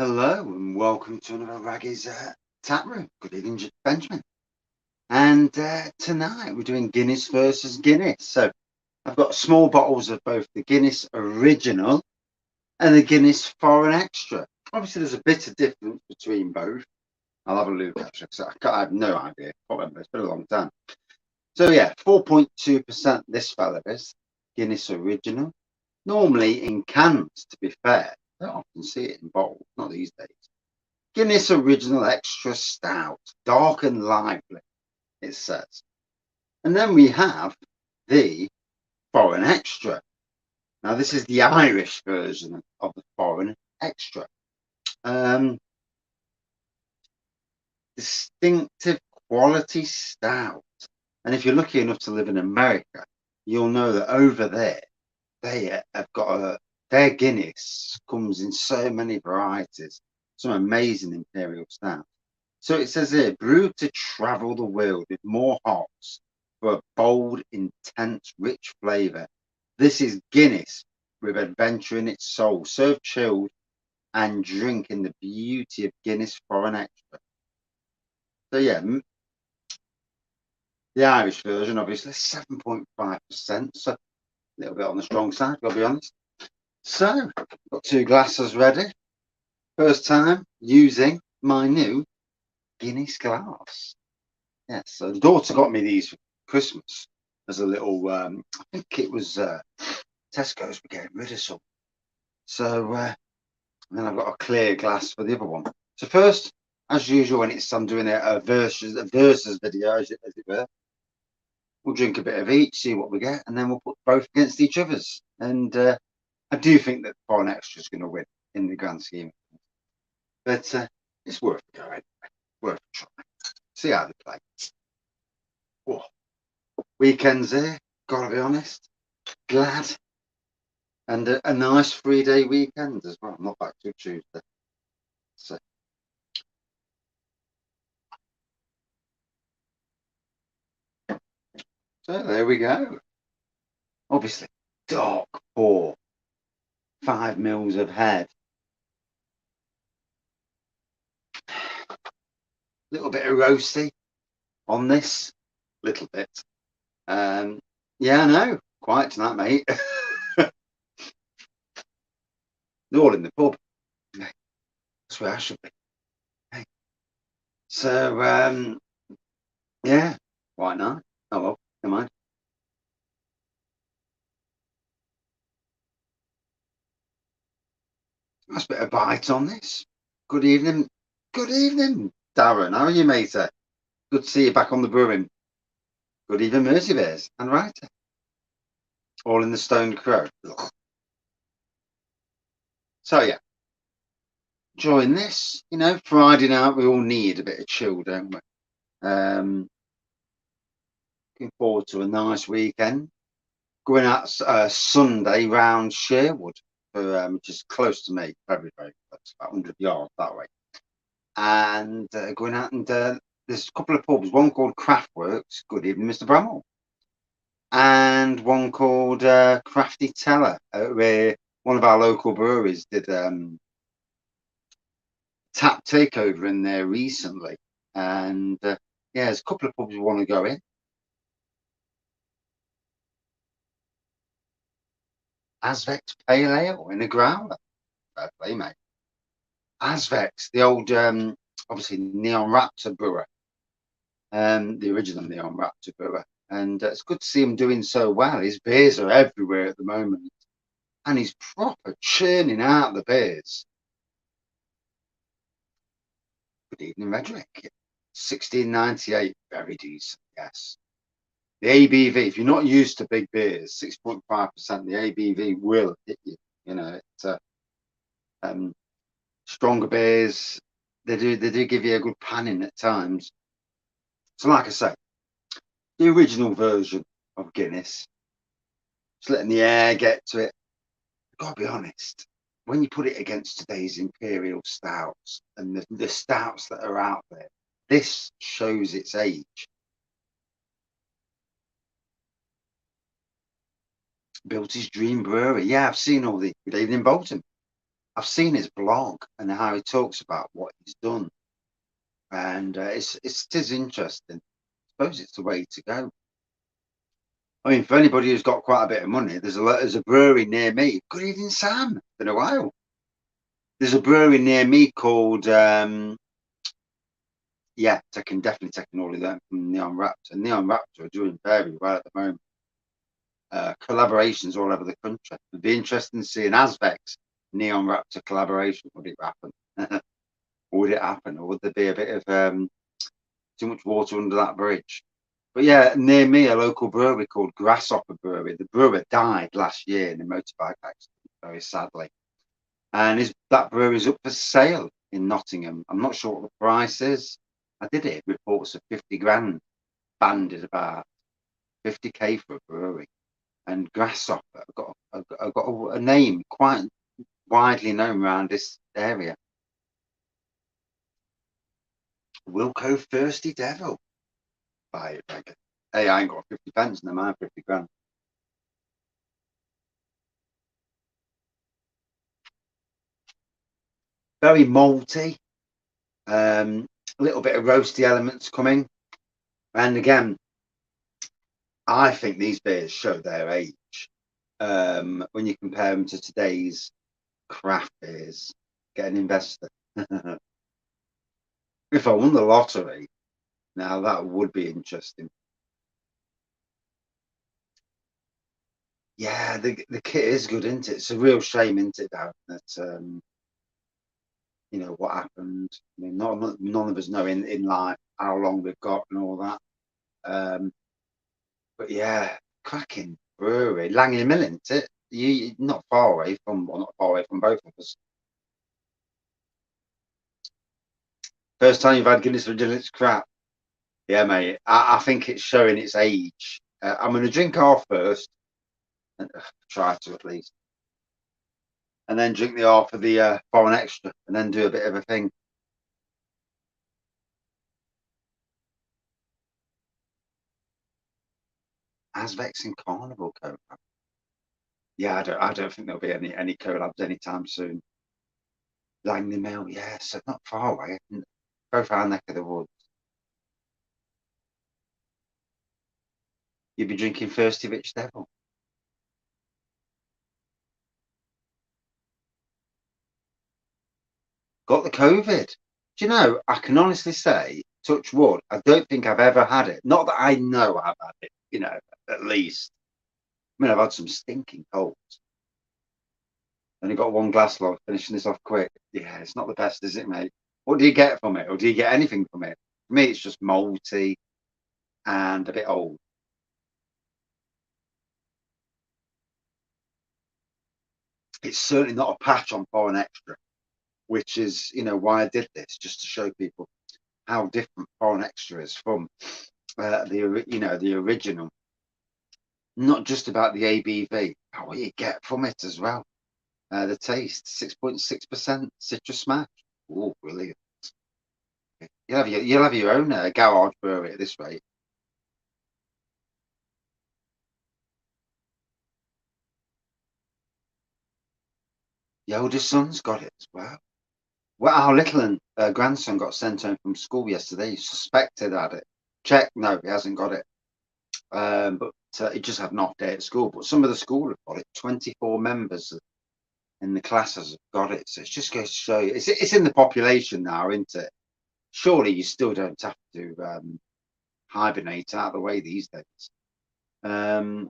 Hello and welcome to another Wraggys Taproom. Good evening, Benjamin. And tonight we're doing Guinness versus Guinness. So I've got small bottles of both the Guinness Original and the Guinness Foreign Extra. Obviously, there's a bit of difference between both. I'll have a look actually, because I have no idea. It's been a long time. So yeah, 4.2% this fella is Guinness Original. Normally in cans, to be fair. I don't often see it in bottles, not these days. Guinness Original Extra Stout, dark and lively, it says. And then we have the Foreign Extra. Now, this is the Irish version of the Foreign Extra. Distinctive quality stout. And if you're lucky enough to live in America, you'll know that over there, they have got their Guinness comes in so many varieties, some amazing imperial stout. So it says here, brewed to travel the world with more hops for a bold, intense, rich flavour. This is Guinness with adventure in its soul, served chilled and drink in the beauty of Guinness Foreign Extra. So yeah, the Irish version, obviously, 7.5%. So a little bit on the strong side, got to be honest. So, got two glasses ready. First time using my new Guinness glass. Yes, so the daughter got me these for Christmas as a little, I think it was Tesco's were getting rid of some. So then I've got a clear glass for the other one. So first, as usual, when I'm doing a versus video, as it were, we'll drink a bit of each, see what we get, and then we'll put both against each other's. And I do think that Foreign Extra is going to win in the grand scheme. But it's worth a go, anyway. Worth a try. See how they play. Oh, weekends here, gotta be honest. Glad. And a nice 3-day weekend as well. I'm not back till Tuesday. So there we go. Obviously, dark pour. 5 mils of head. Little bit of roasty on this. Little bit. Yeah, I know. Quiet tonight, mate. They're all in the pub. That's where I should be. Hey. So, yeah, why not? Oh well, never mind. Nice bit of bite on this. Good evening. Good evening, Darren. How are you, mate? Good to see you back on the brewing. Good evening, Mercy Bears and Writer. All in the Stone Crow. Ugh. So, yeah, enjoying this. You know, Friday night, we all need a bit of chill, don't we? Looking forward to a nice weekend. Going out Sunday round Sherwood, which is close to me, very, very close, about 100 yards that way. And going out and there's a couple of pubs, one called Craftworks, good evening, Mr. Bramwell, and one called Crafty Teller, where one of our local breweries did tap takeover in there recently. And yeah, there's a couple of pubs we want to go in. Asvex Pale Ale in a growler. Fair play, mate. Asvex, the old, obviously, Neon Raptor brewer, the original Neon Raptor brewer. And it's good to see him doing so well. His beers are everywhere at the moment. And he's proper churning out the beers. Good evening, Redrick. 1698, very decent, yes. The ABV, if you're not used to big beers, 6.5%, the ABV will hit you. You know, it's stronger beers, they do give you a good panning at times. So like I say, the original version of Guinness, just letting the air get to it. I've got to be honest, when you put it against today's imperial stouts and the stouts that are out there, this shows its age. Built his dream brewery. Yeah, I've seen all the. Good evening, Bolton. I've seen his blog and how he talks about what he's done, and it is interesting. I suppose it's the way to go. I mean, for anybody who's got quite a bit of money, there's a brewery near me. Good evening, Sam. It's been a while. There's a brewery near me called yeah, definitely taking all of that from Neon Raptor. Neon Raptor are doing very well at the moment. Collaborations all over the country. It'd be interesting to see an Azvex Neon Raptor collaboration. Would it happen? Would it happen, or would there be a bit of too much water under that bridge? But yeah, near me, a local brewery called Grasshopper Brewery. The brewer died last year in a motorbike accident, very sadly. And that brewery's up for sale in Nottingham. I'm not sure what the price is. I did hear reports of 50 grand banded about 50k for a brewery. And Grasshopper have got a name quite widely known around this area. Wilco Thirsty Devil. Buy it, Megan. Hey, I ain't got 50 pence, no mind 50 grand. Very malty. A little bit of roasty elements coming. And again, I think these beers show their age. When you compare them to today's craft beers, get an investor. If I won the lottery, now that would be interesting. Yeah, the kit is good, isn't it? It's a real shame, isn't it, Darren, that you know what happened. I mean, none of us know in life how long we've got and all that. But yeah, cracking brewery, Langley Mill, isn't it? You not far away from, well, not far away from both of us. First time you've had Guinness Foreign Extra crap. Yeah, mate. I think it's showing its age. I'm going to drink half first, and try to at least, and then drink the half of the foreign extra, and then do a bit of a thing. Azvex and Carnival collab. Yeah, I don't think there'll be any collabs anytime soon. Langley Mill, yeah, so not far away. Both our neck of the woods. You'd be drinking Thirsty Rich Devil. Got the COVID. Do you know, I can honestly say, touch wood, I don't think I've ever had it. Not that I know I've had it, you know, at least. I mean, I've had some stinking colds. Only got one glass log, finishing this off quick. Yeah, it's not the best, is it, mate? What do you get from it? Or do you get anything from it? For me, it's just malty and a bit old. It's certainly not a patch on Foreign Extra, which is, you know, why I did this, just to show people how different Foreign Extra is from the original. Not just about the ABV, but what you get from it as well. The taste, 6.6% citrus smash. Oh, brilliant. You'll have your own garage brewery at this rate. The oldest son's got it as well. Well, our little grandson got sent home from school yesterday. He suspected had it. Check, no, he hasn't got it. But he just had an off day at school. But some of the school have got it. 24 members in the classes have got it. So it's just goes to show you, it's in the population now, isn't it? Surely you still don't have to hibernate out of the way these days. Um,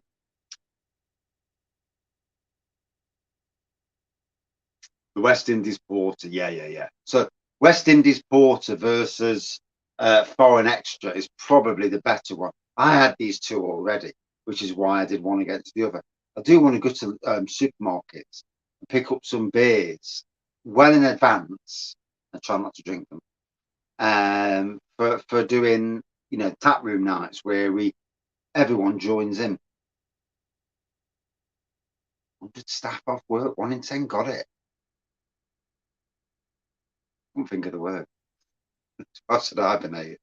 the West Indies Porter, yeah. So West Indies Porter versus Foreign Extra is probably the better one. I had these two already, which is why I did one against the other. I do want to go to supermarkets and pick up some beers well in advance and try not to drink them. For doing, you know, taproom nights where everyone joins in. 100 staff off work, 1 in 10 got it. Couldn't think of the word. I said hibernate.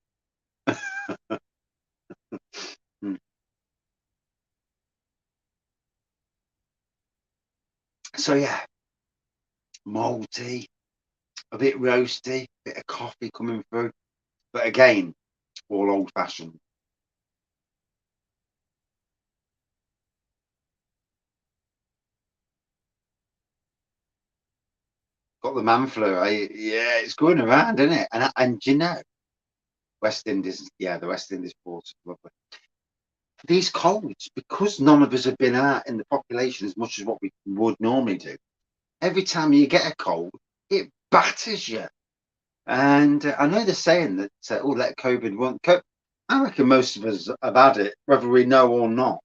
Hmm. So yeah, malty, a bit roasty, bit of coffee coming through. But again, all old fashioned. Got the man flu. Yeah, it's going around, isn't it? And you know, West Indies, yeah, the West Indies port is lovely. These colds, because none of us have been out in the population as much as what we would normally do, every time you get a cold, it batters you. And I know they're saying that, oh, let COVID run. I reckon most of us have had it, whether we know or not.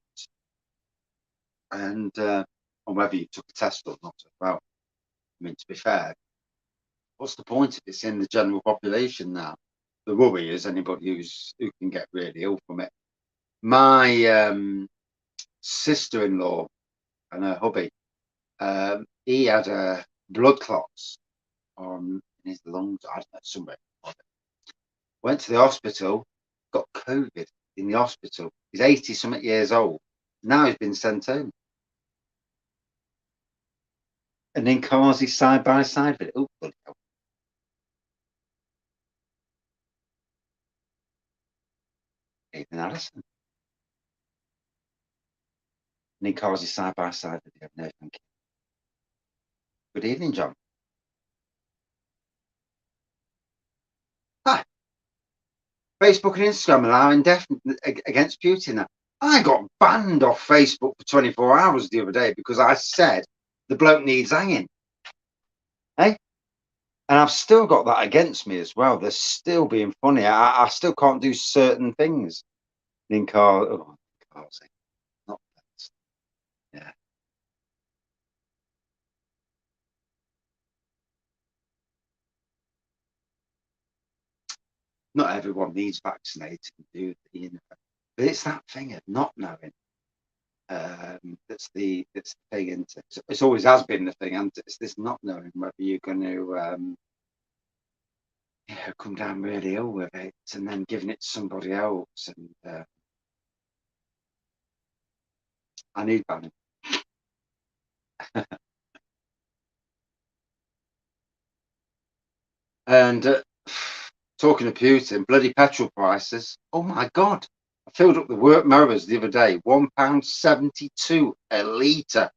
And or whether you took a test or not as well. I mean, to be fair, what's the point if it's in the general population now? The worry is anybody who can get really ill from it. My sister-in-law and her hubby, he had blood clots on in his lungs. I don't know, somewhere. Went to the hospital, got COVID in the hospital. He's 80-something years old. Now he's been sent home. And then Carsey side by side with it. Oh, bloody hell. Ethan Allison. And then Carsey side by side with it. No, thank you. Good evening, John. Hi. Facebook and Instagram are indefinite against Putin now. I got banned off Facebook for 24 hours the other day because I said the bloke needs hanging. Hey? And I've still got that against me as well. They're still being funny. I still can't do certain things. In car, oh, Carsey. Not that. Yeah. Not everyone needs vaccinating, do they? You know? But it's that thing of not knowing. That's the thing, isn't it? It's always has been the thing, and it's this not knowing whether you're going to come down really ill with it, and then giving it to somebody else. And I need banning. And talking of Putin, bloody petrol prices. Oh my God! I filled up the work mowers the other day. £1.72 a litre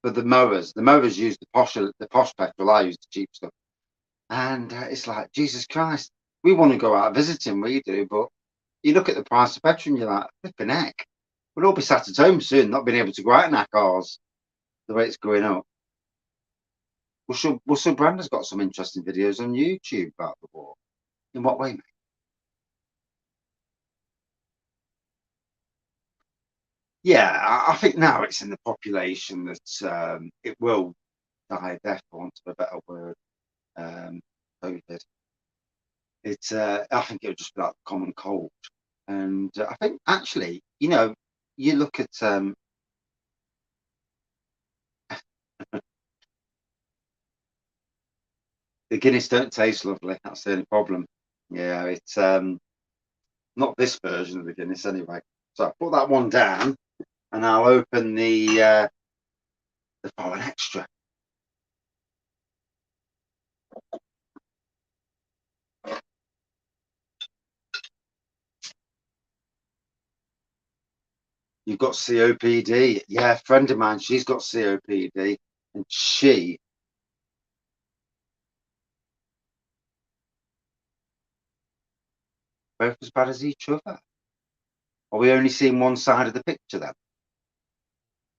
for the mowers. The mowers use the posh petrol. I use the cheap stuff. And it's like, Jesus Christ, we want to go out visiting, we do, but you look at the price of petrol and you're like, flipping heck. We'll all be sat at home soon, not being able to go out in our cars the way it's going up. Russell Brandon's got some interesting videos on YouTube about the war. In what way, mate? Yeah, I think now it's in the population that it will die a death, for want of a better word. COVID. I think it would just be like the common cold. And I think actually, you look at the Guinness don't taste lovely. That's the only problem. Yeah, it's not this version of the Guinness anyway. So I put that one down, and I'll open the Foreign Extra. You've got COPD. Yeah, a friend of mine, she's got COPD, and she both as bad as each other. Are we only seeing one side of the picture then?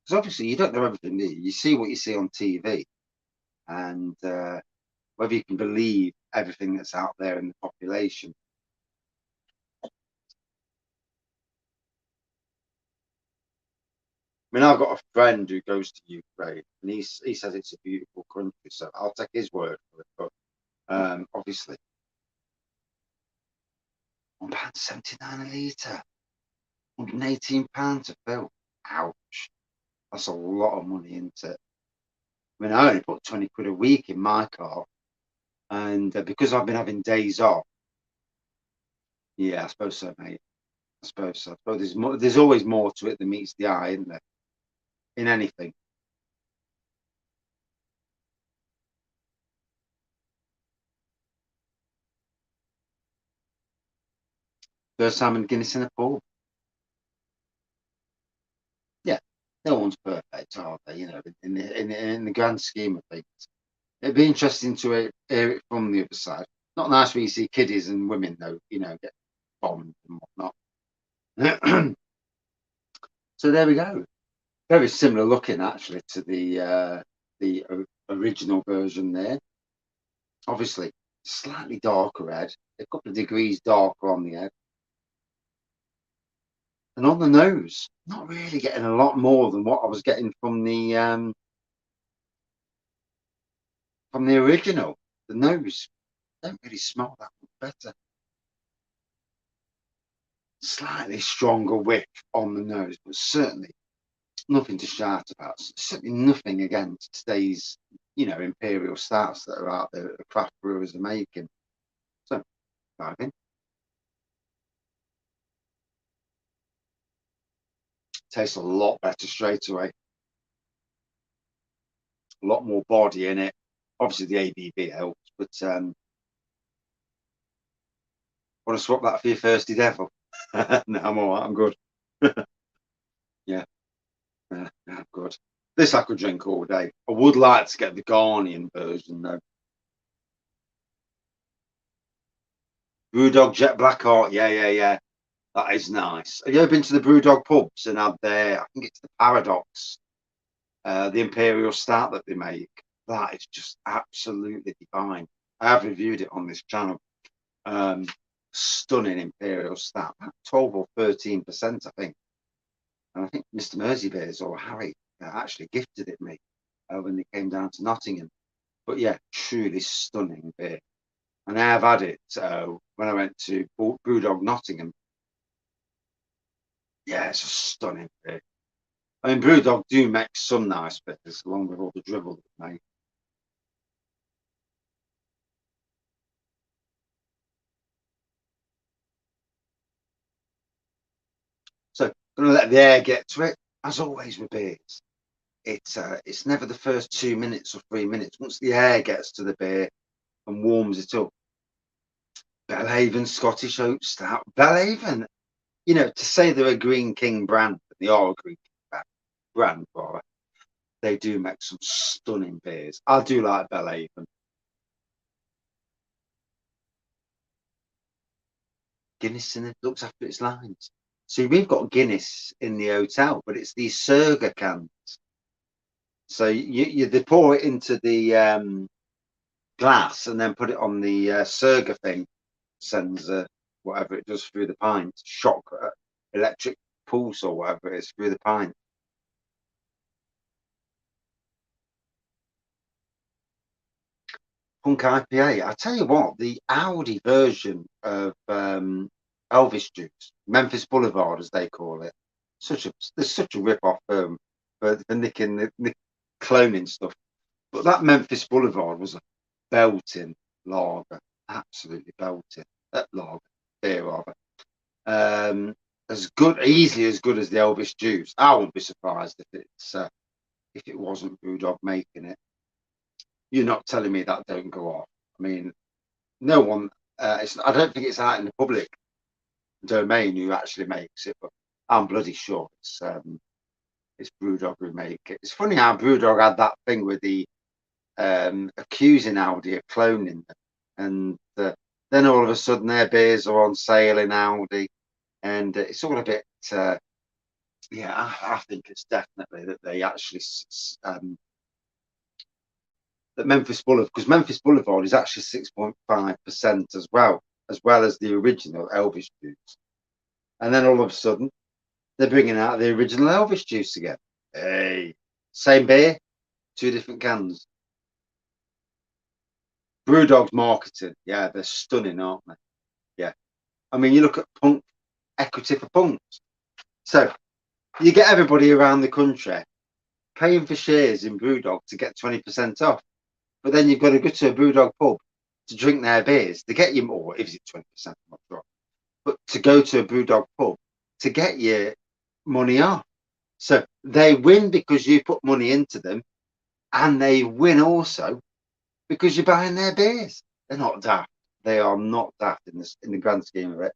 Because obviously you don't know everything, do you? You see what you see on TV, and whether you can believe everything that's out there in the population. I mean, I've got a friend who goes to Ukraine, and he says it's a beautiful country, so I'll take his word for it. But obviously, £1.79 a litre, £118 to fill. Ouch! That's a lot of money, isn't it? I mean, I only put 20 quid a week in my car, and because I've been having days off, yeah, I suppose so, mate. I suppose so. But there's always more to it than meets the eye, isn't there? In anything. First time in Guinness in a pub. Yeah, no one's perfect, are they? You know, in the grand scheme of things. It'd be interesting to hear it from the other side. Not nice when you see kiddies and women, though, you know, get bombed and whatnot. So there we go. Very similar looking, actually, to the original version there. Obviously, slightly darker red, a couple of degrees darker on the head. And on the nose, not really getting a lot more than what I was getting from the original. The nose don't really smell that much better. Slightly stronger whiff on the nose, but certainly nothing to shout about. Certainly nothing against today's, you know, imperial stouts that are out there that the craft brewers are making. So, dive in. Tastes a lot better straight away. A lot more body in it. Obviously, the ABV helps, but want to swap that for your Thirsty Devil? No, I'm all right. I'm good. Yeah, I'm good. This I could drink all day. I would like to get the Ghanaian version though. Brewdog Jet Black Art. Yeah. That is nice. Have you ever been to the Brewdog pubs and had their, I think it's the Paradox, the Imperial Stout that they make? That is just absolutely divine. I have reviewed it on this channel. Stunning Imperial Stout, 12 or 13%, I think. And I think Mr. Merseybeers or Harry actually gifted it me when they came down to Nottingham. But yeah, truly stunning beer. And I have had it when I went to Brewdog Nottingham. Yeah, it's a stunning beer. I mean, Brewdog do make some nice bitters along with all the dribble that they make. So I'm gonna let the air get to it, as always with beers. It's never the first 2 minutes or 3 minutes. Once the air gets to the beer and warms it up. Belhaven Scottish Oat Stout. Belhaven, you know, to say they're a Green King brand, they are a Green King brand, rather. They do make some stunning beers. I do like Belhaven. Guinness in it looks after its lines. See, we've got Guinness in the hotel, but it's these Surga cans. So they pour it into the glass and then put it on the Surga thing. Sends whatever it does through the pint, shock, electric pulse or whatever it is through the pint. Punk IPA. I tell you what, the Audi version of Elvis Juice, Memphis Boulevard as they call it, there's such a rip off for nicking the cloning stuff. But that Memphis Boulevard was a belting lager, absolutely belting. That lager, beer rather. As good, easily as good as the Elvis Juice. I wouldn't be surprised if it wasn't Brewdog making it. You're not telling me that don't go off. I mean, no one. I don't think it's out in the public domain who actually makes it, but I'm bloody sure it's Brewdog who make it. It's funny how Brewdog had that thing with the accusing Audi of cloning them, and then all of a sudden their beers are on sale in Audi, and it's all a bit. Yeah, I think it's definitely that they actually that Memphis Boulevard, because Memphis Boulevard is actually 6.5% as well as the original Elvis Juice. And then all of a sudden, they're bringing out the original Elvis Juice again. Hey, same beer, 2 different cans. Brewdog's marketing, yeah, they're stunning, aren't they? Yeah. I mean, you look at Punk, equity for punks. So you get everybody around the country paying for shares in Brewdog to get 20% off. But then you've got to go to a Brewdog pub to drink their beers to get you more. If it's 20%, I'm not sure. But to go to a Brewdog pub to get your money off. So they win because you put money into them, and they win also because you're buying their beers. They're not daft. They are not daft in the grand scheme of it.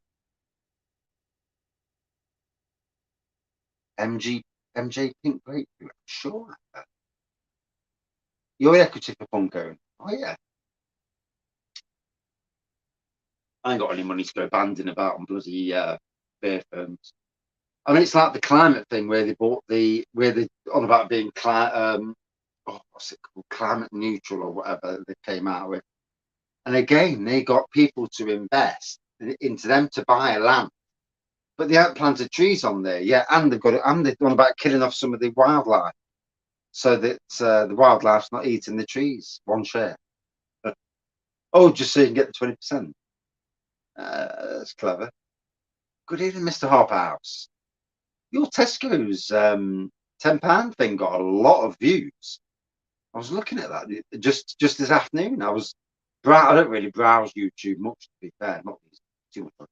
MJ Pink Grapefruit. I'm sure. You're equity for Punko. Oh yeah. I ain't got any money to go banding about on bloody beer firms. I mean, it's like the climate thing where they bought where they on about being what's it called, climate neutral or whatever they came out with. And again, they got people to invest into them to buy a land, but they haven't planted trees on there yet, and they've gone about killing off some of the wildlife, so that the wildlife's not eating the trees. One share. Oh, just so you can get the 20%. That's clever. Good evening, Mr. Hophouse. Your Tesco's £10 thing got a lot of views. I was looking at that just this afternoon. I don't really browse YouTube much, to be fair. Not too much.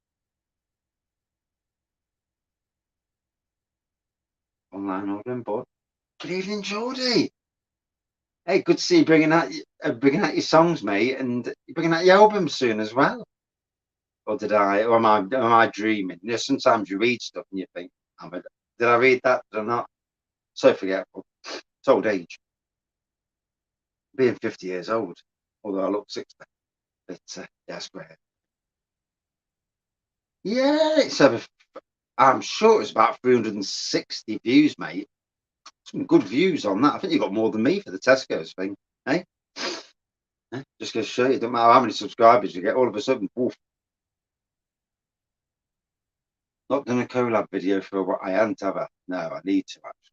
Online ordering, but good evening, Geordie. Hey, good to see you bringing out your songs, mate, and you're bringing out your album soon as well. Or am I dreaming? You know, sometimes you read stuff and you think, did I read that? Did I not? So forgetful. It's old age. Being 50 years old, although I look 60. But yeah, it's great. Yeah, I'm sure it's about 360 views, mate. Some good views on that. I think you got more than me for the Tesco's thing, eh? Just going to show you, it don't matter how many subscribers you get, all of a sudden, woof. Not done a collab video for what I hadn't, have I? No, I need to, actually.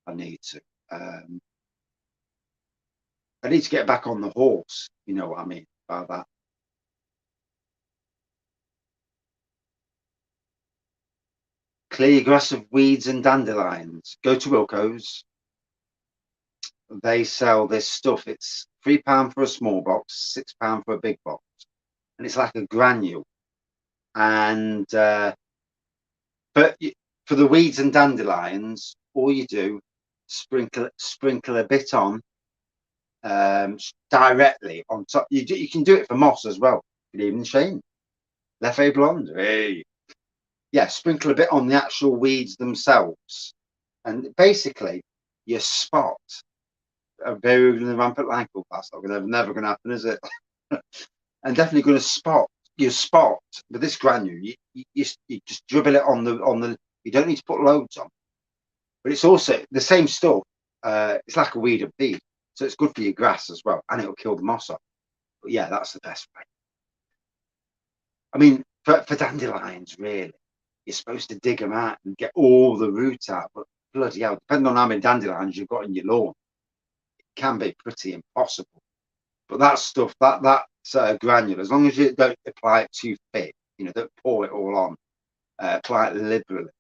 I need to. I need to get back on the horse, you know what I mean by that. Clear your grass of weeds and dandelions. Go to Wilco's. They sell this stuff. It's £3 for a small box, £6 for a big box, and it's like a granule. And but for the weeds and dandelions, all you do sprinkle a bit on directly on top. You can do it for moss as well. Good evening, Shane. Leffe Blonde. Hey. Yeah, sprinkle a bit on the actual weeds themselves, and basically you spot a very rampant lycoplasm. That's never going to happen, is it? And definitely going to spot with this granule. You just dribble it on the. You don't need to put loads on, but it's also the same stuff. It's like a weed and feed, so it's good for your grass as well, and it'll kill the moss off. But yeah, that's the best way. I mean, for dandelions, really, you're supposed to dig them out and get all the roots out, but bloody hell, depending on how many dandelions you've got in your lawn, it can be pretty impossible. But that stuff, that's granule, as long as you don't apply it too thick, you know, don't pour it all on, apply it liberally,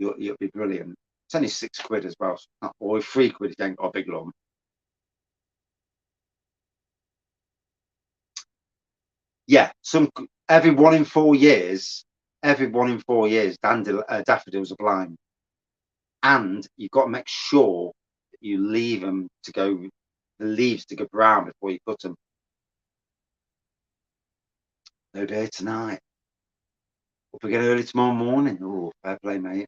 you'll be brilliant. It's only £6 as well, or £3 if you ain't got a big lawn. Yeah, every 1 in 4 years, daffodils are blind, and you've got to make sure that you leave them the leaves to go brown before you cut them. No day tonight. Up again early tomorrow morning. Oh, fair play, mate.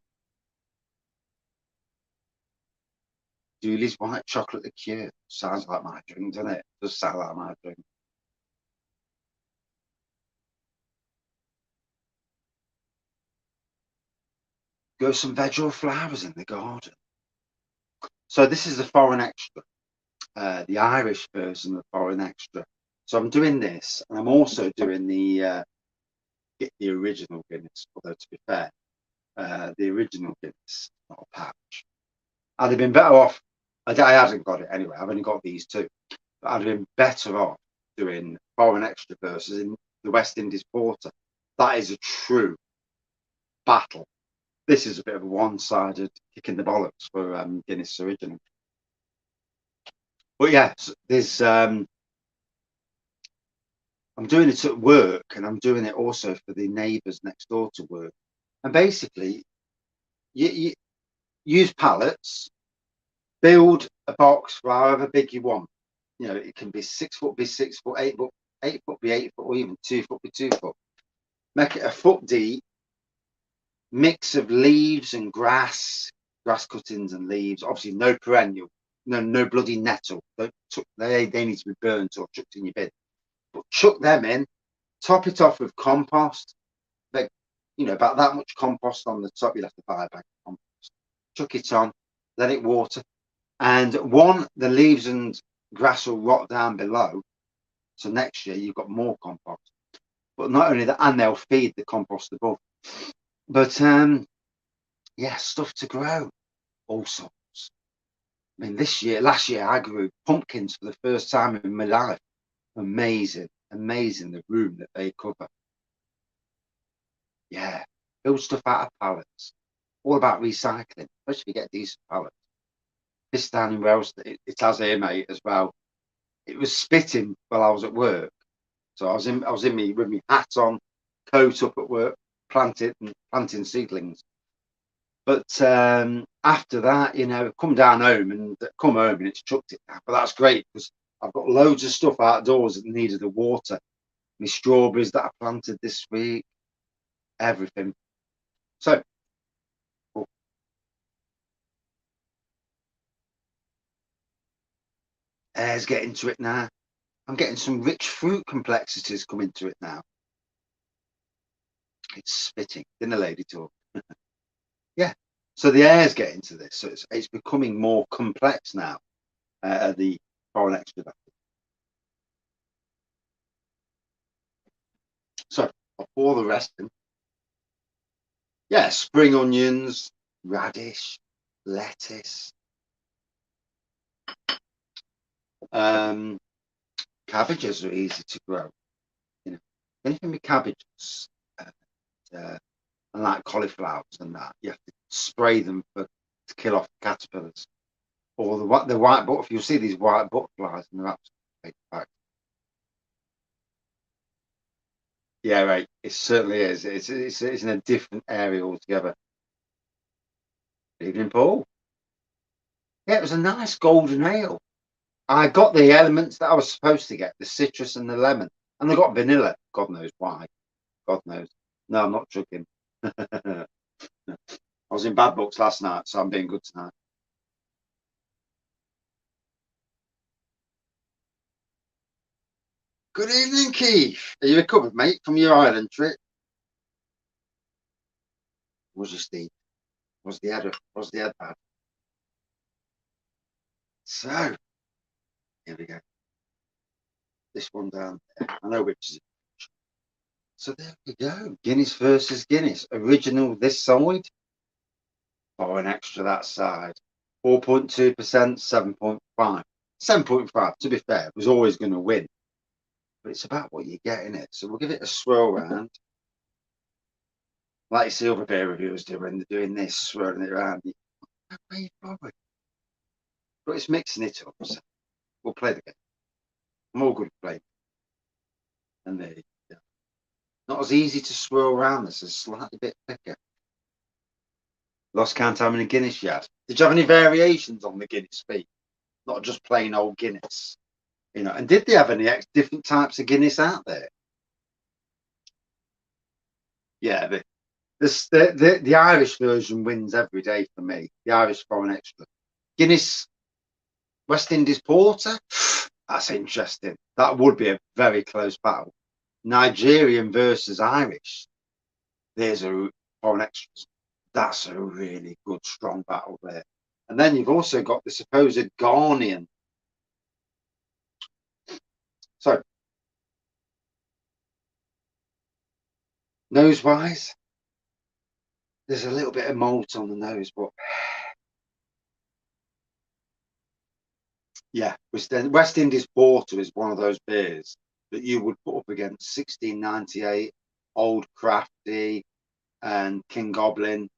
Julie's white chocolate liqueur. Sounds like my drink, doesn't it? Does sound like my drink. Grow some veg or flowers in the garden. So this is the Foreign Extra, the Irish version of Foreign Extra. So I'm doing this, and I'm also doing the original Guinness. Although to be fair, the original Guinness, not a patch. I'd have been better off. I hadn't got it anyway. I've only got these two. But I'd have been better off doing Foreign Extra versus in the West Indies Porter. That is a true battle. This is a bit of a one-sided kick in the bollocks for Guinness Original. But yeah, there's I'm doing it at work, and I'm doing it also for the neighbours next door to work. And basically, you use pallets, build a box for however big you want. You know, it can be 6 foot, be 6 foot, 8 foot, 8 foot, be 8 foot, or even 2 foot, be 2 foot. Make it a foot deep, mix of leaves and grass cuttings and leaves. Obviously, no perennial, no bloody nettle. They need to be burnt or chucked in your bin. But chuck them in, top it off with compost. But, about that much compost on the top. You'll have to buy a bag of compost. Chuck it on, let it water. And the leaves and grass will rot down below. So next year you've got more compost. But not only that, and they'll feed the compost above. But yeah, stuff to grow, all sorts. I mean, last year I grew pumpkins for the first time in my life. Amazing the room that they cover. Yeah, build stuff out of pallets. All about recycling, especially if you get decent pallets. This down in Wales, it has here, mate, as well. It was spitting while I was at work, so I was in me with my hat on, coat up at work, planting seedlings. But after that, come home and it's chucked it down. But that's great because I've got loads of stuff outdoors that needed the water. My strawberries that I planted this week, everything. So, air's getting to it now. I'm getting some rich fruit complexities coming to it now. It's spitting. Didn't a lady talk? Yeah. So the air's getting to this. So it's becoming more complex now. The foreign extra. So I'll pour the rest in. Yeah, spring onions, radish, lettuce, cabbages are easy to grow. Anything with cabbages and like cauliflowers and that, you have to spray them to kill off the caterpillars. Or the white butterfly. You'll see these white butterflies, and they're absolutely back. Yeah, right. It certainly is. It's in a different area altogether. Evening, Paul. Yeah, it was a nice golden ale. I got the elements that I was supposed to get, the citrus and the lemon. And I got vanilla. God knows why. God knows. No, I'm not joking. I was in bad books last night, so I'm being good tonight. Good evening, Keith. Are you recovered, mate, from your island trip? Was your Steve? Was the head bad? So, here we go. This one down there. I know which is it. So there we go. Guinness versus Guinness. Original this side. Foreign extra that side. 4.2%, 7.5. 7.5, to be fair, was always going to win. But it's about what you get in it. So we'll give it a swirl round. Like you see other beer reviewers do when they're doing this, swirling it around. But it's mixing it up. So we'll play the game. I'm all good at playing. And there you go. Not as easy to swirl around. This is slightly bit thicker. Lost count how many Guinness you had. Did you have any variations on the Guinness fee? Not just plain old Guinness. And did they have any different types of Guinness out there? Yeah, the Irish version wins every day for me. The Irish Foreign Extra. Guinness West Indies Porter. That's interesting. That would be a very close battle. Nigerian versus Irish. There's a Foreign Extras. That's a really good, strong battle there. And then you've also got the supposed Ghanaian. So, nose-wise, there's a little bit of malt on the nose, but yeah, West Indies Porter is one of those beers that you would put up against 1698, Old Crafty, and King Goblin,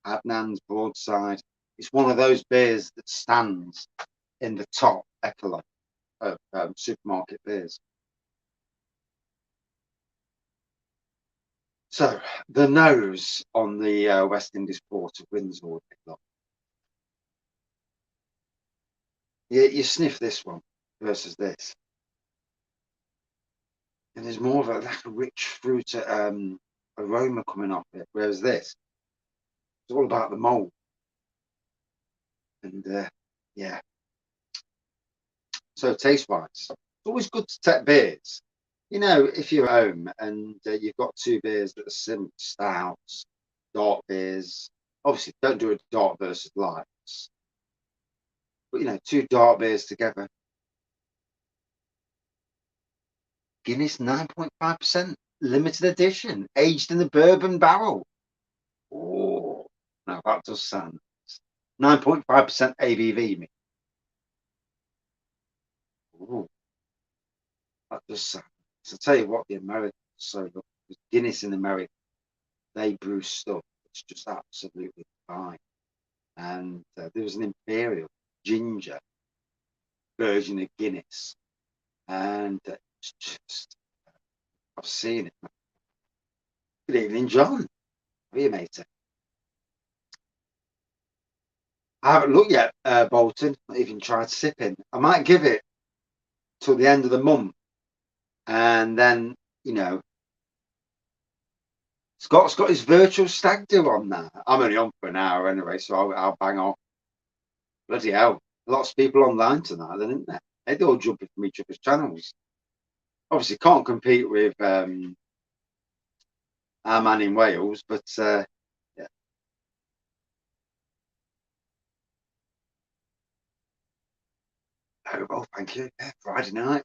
Adnan's Broadside. It's one of those beers that stands in the top echelon of supermarket beers. So the nose on the West Indies Porter wins all day long. You sniff this one versus this, and there's more of like a rich fruit aroma coming off it. Whereas this, It's all about the mold. And yeah. So taste-wise, it's always good to take beers. You know, if you're home and you've got two beers that are similar, stouts, dark beers. Obviously, don't do a dark versus lights. But you know, two dark beers together. Guinness 9.5% limited edition, aged in a bourbon barrel. Oh, now that does sound nice. 9.5% ABV. Me. Oh, that does sound. So tell you what, the Americans so look, Guinness in America, they brew stuff that's just absolutely fine. And there was an imperial ginger version of Guinness, and it's just I've seen it. Good evening, John. How are you, mate? I haven't looked yet, Bolton. Not even tried sipping. I might give it till the end of the month, and then you know, Scott's got his virtual stag do on now. I'm only on for an hour anyway, so I'll bang off. Bloody hell, lots of people online tonight, then, isn't there? They're all jumping from each other's channels. Obviously, can't compete with our man in Wales, but yeah. Oh, well, thank you. Yeah, Friday night.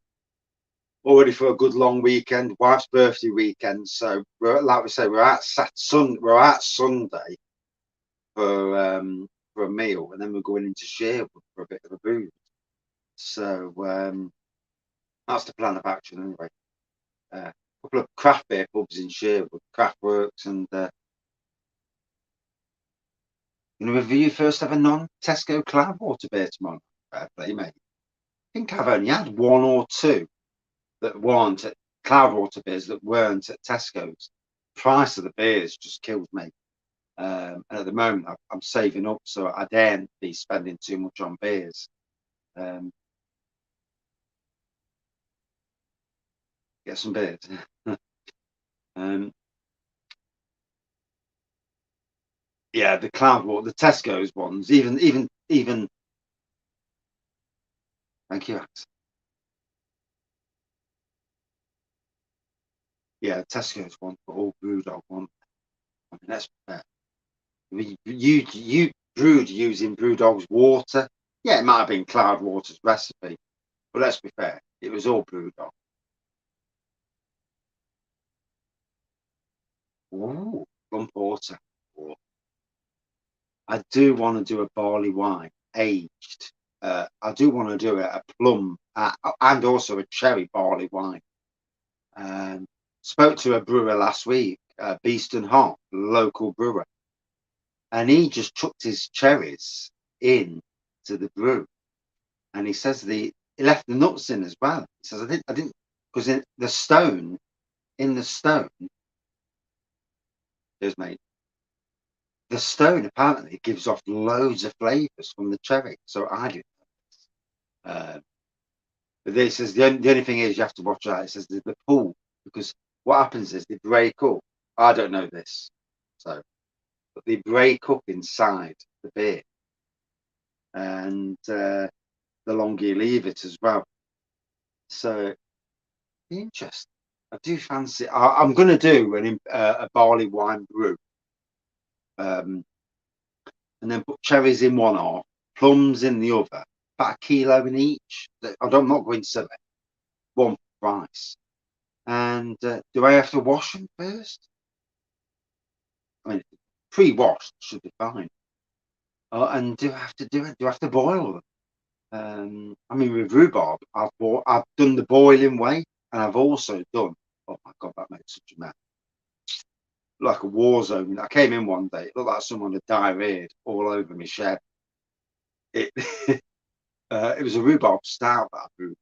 All ready for a good long weekend. Wife's birthday weekend, so we're like we say, we're out We're out Sunday for a meal, and then we're going into Sherwood for a bit of a booze. So that's the plan of action anyway. A couple of craft beer pubs in Sherwood, Craft Works, and going to review first ever non-Tesco Cloudwater beer tomorrow. Fair play, mate. I think I've only had one or two that weren't at Cloudwater beers that weren't at Tesco's. Price of the beers just kills me. And at the moment, I'm saving up, so I daren't be spending too much on beers. Get some beers. Yeah, the Cloudwater, the Tesco's ones, even. Thank you, Alex. Yeah, Tesco's one for all BrewDog one. I mean, that's fair. You brewed using BrewDog's water. Yeah, it might have been Cloudwater's recipe, but let's be fair, it was all BrewDog. Ooh, plum porter. Ooh. I do want to do a barley wine aged. I do want to do a plum and also a cherry barley wine. Spoke to a brewer last week, Beeston Hart, local brewer, and he just chucked his cherries in to the brew, and he says he left the nuts in as well. He says I didn't because in the stone, there's mate. The stone apparently gives off loads of flavours from the cherry, so I didn't. But this says the only thing is you have to watch out. It says the pool because what happens is they break up. I don't know this, so but they break up inside the beer, and the longer you leave it as well. So interesting. I do fancy. I'm going to do a barley wine brew, and then put cherries in one half, plums in the other, about a kilo in each. I'm not going to sell it. One price. And do I have to wash them first? I mean, pre-washed should be fine. And do I have to do it? Do I have to boil them? I mean, with rhubarb, I've done the boiling way, and I've also done. Oh my god, that makes such a mess. Like a war zone. I came in one day, it looked like someone had diarrheaed all over my shed. It it was a rhubarb stout that I brewed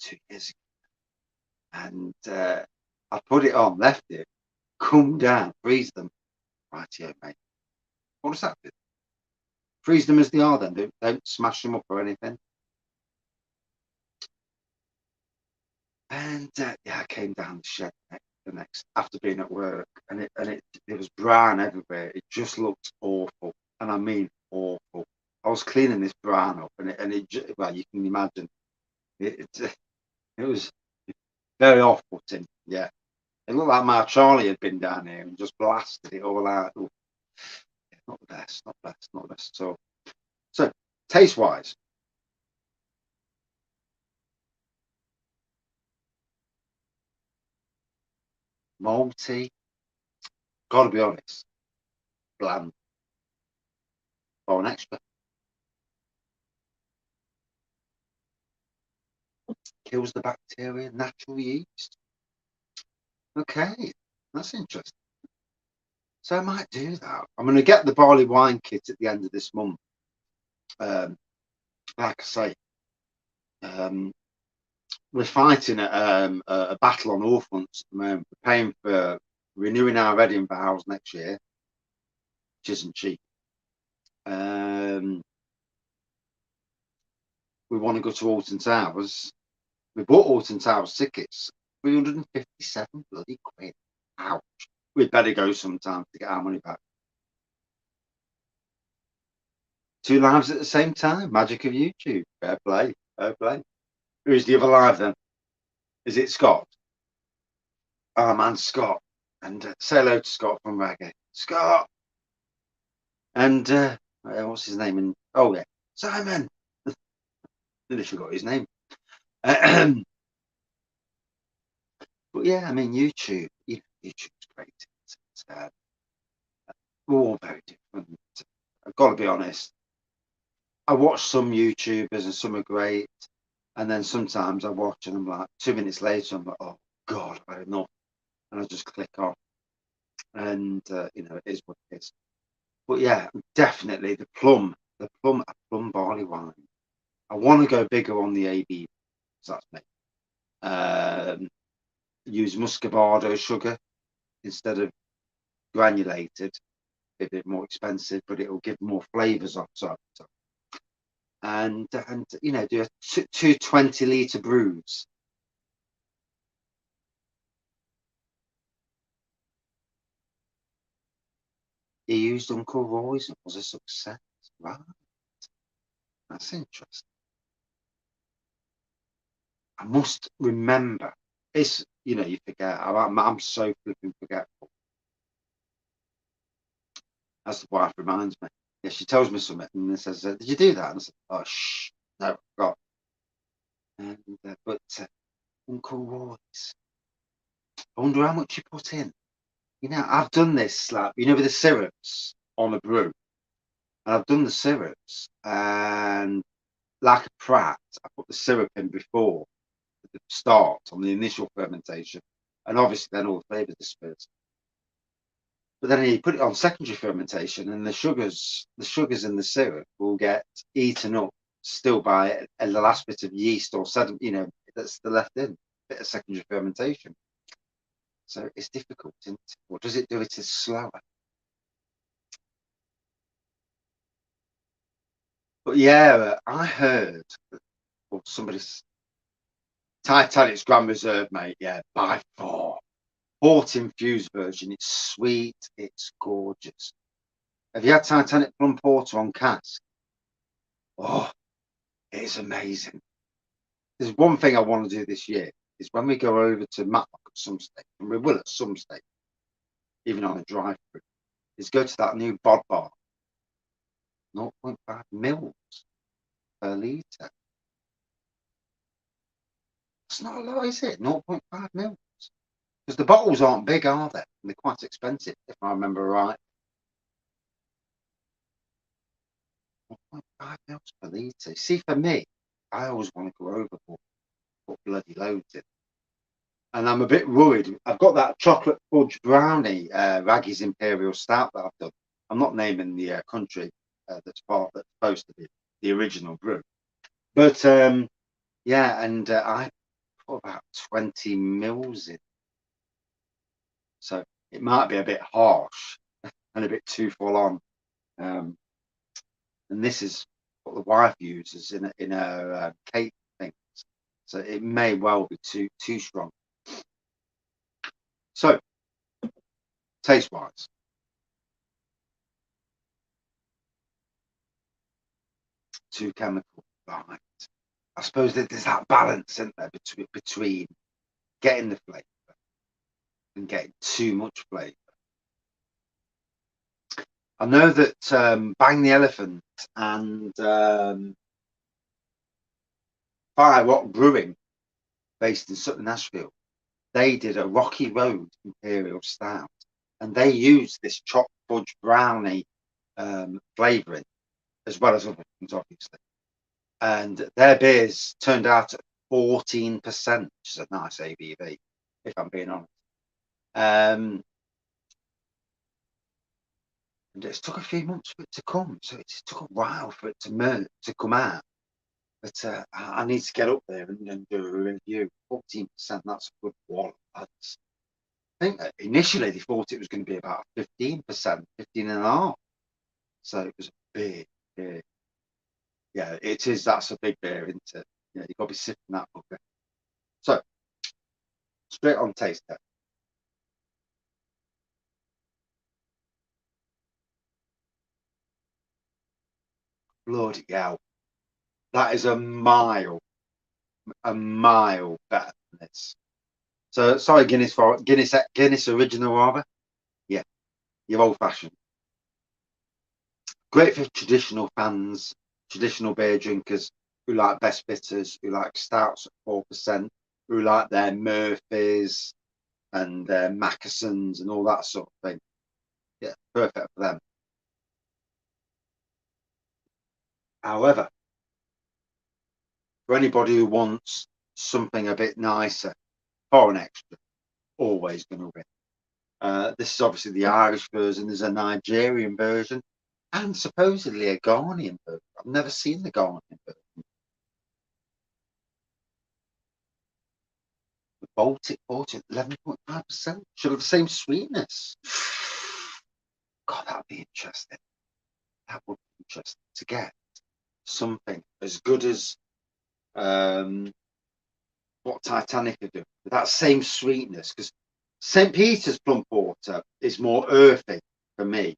2 years ago, and I put it on, left it, come down, freeze them. Right here, mate. What does that do? Freeze them as they are, then. Don't smash them up or anything. And yeah, I came down the shed. the next after being at work, and it was brown everywhere. It just looked awful, and I mean awful. I was cleaning this brown up, and it well, you can imagine it was very off-putting. Yeah, it looked like my Charlie had been down here and just blasted it all out. Ooh, not the best, not the best, not the best at all. So, taste-wise, malty. Got to be honest, bland. Foreign extra kills the bacteria. Natural yeast. Okay, that's interesting. So I might do that. I'm going to get the barley wine kit at the end of this month. Like I say, um, we're fighting a battle on all fronts at the moment. We're paying for renewing our wedding vows next year, which isn't cheap. We want to go to Alton Towers. We bought Alton Towers tickets, 357 bloody quid. Ouch. We'd better go sometime to get our money back. 2 lives at the same time. Magic of YouTube. Fair play. Fair play. Who's the other live then? Is it Scott? Oh man, Scott. And say hello to Scott from Wraggys. Scott. And what's his name? And oh yeah, Simon. Nearly forgot his name. But yeah, I mean YouTube. YouTube's great. We're all very different. I've got to be honest. I watch some YouTubers and some are great, and then sometimes I watch and I'm like 2 minutes later I'm like, oh God, I've had enough, and I just click off. And it is what it is. But yeah, definitely the plum barley wine. I want to go bigger on the AB. So that's me. Use muscovado sugar instead of granulated. A bit more expensive, but it will give more flavors off top. And do two 20-litre brews. He used Uncle Roy's and it was a success. Right, that's interesting. I must remember. It's you forget. I'm so flipping forgetful. As the wife reminds me. Yeah, she tells me something and then says, "Did you do that?" And I said, "Oh, shh, no, I forgot." And but Uncle Roy's. I wonder how much you put in. I've done this, like with the syrups on a brew, and I've done the syrups, and like a prat, I put the syrup in before the start on the initial fermentation, and obviously then all the flavours disperse. But then you put it on secondary fermentation, and the sugars in the syrup will get eaten up still by the last bit of yeast or sediment, that's still left in, bit of secondary fermentation. So it's difficult, isn't it? Or does it do it as slower? But yeah, I heard somebody's Titanic's Grand Reserve, mate. Yeah, by far. Port infused version. It's sweet. It's gorgeous. Have you had Titanic Plum Porter on cask? Oh, it's amazing. There's one thing I want to do this year is when we go over to Matlock at some stage, and we will at some stage, even on a drive-through, is go to that new bod bar. 0.5 mils per litre. It's not a lot, is it? 0.5 mils. Because the bottles aren't big, are they? And they're quite expensive, if I remember right. 0.5 mils per litre. See, for me, I always want to go overboard, put bloody loads in. And I'm a bit worried. I've got that chocolate fudge brownie Wraggys Imperial Stout that I've done. I'm not naming the country that's supposed to be the original brew. But yeah, and I put about 20 mils in. So it might be a bit harsh and a bit too full on. And this is what the wife uses in her cake things. So it may well be too strong. So taste wise. Too chemical, right? I suppose that there's that balance, isn't there, between getting the flavour and getting too much flavour. I know that Bang the Elephant and Fire Rock Brewing, based in Sutton, Nashville, they did a Rocky Road Imperial Stout, and they used this chocolate fudge brownie flavouring as well as other things, obviously. And their beers turned out at 14%, which is a nice ABV, if I'm being honest. And it took a few months for it to come, so it took a while for it to come out. But I need to get up there and do a review. 14%, that's a good wall. I think that initially they thought it was going to be about 15%, 15.5%. So it was a big beer. Yeah, it is. That's a big beer, isn't it? Yeah, you've got to be sipping that bugger. So, straight on taste test. Bloody hell. That is a mile better than this. So, sorry, Guinness original rather. Yeah, you're old fashioned. Great for traditional fans, traditional beer drinkers who like best bitters, who like stouts at 4%, who like their Murphys and their Mackesons and all that sort of thing. Yeah, perfect for them. However, for anybody who wants something a bit nicer, Foreign Extra, always going to win. This is obviously the Irish version. There's a Nigerian version and supposedly a Ghanaian version. I've never seen the Ghanaian version. The Baltic Porter, 11.5%. Should have the same sweetness. God, that'd be interesting. That would be interesting to get something as good as what Titanic are doing. With that same sweetness, because St. Peter's plum porter is more earthy for me.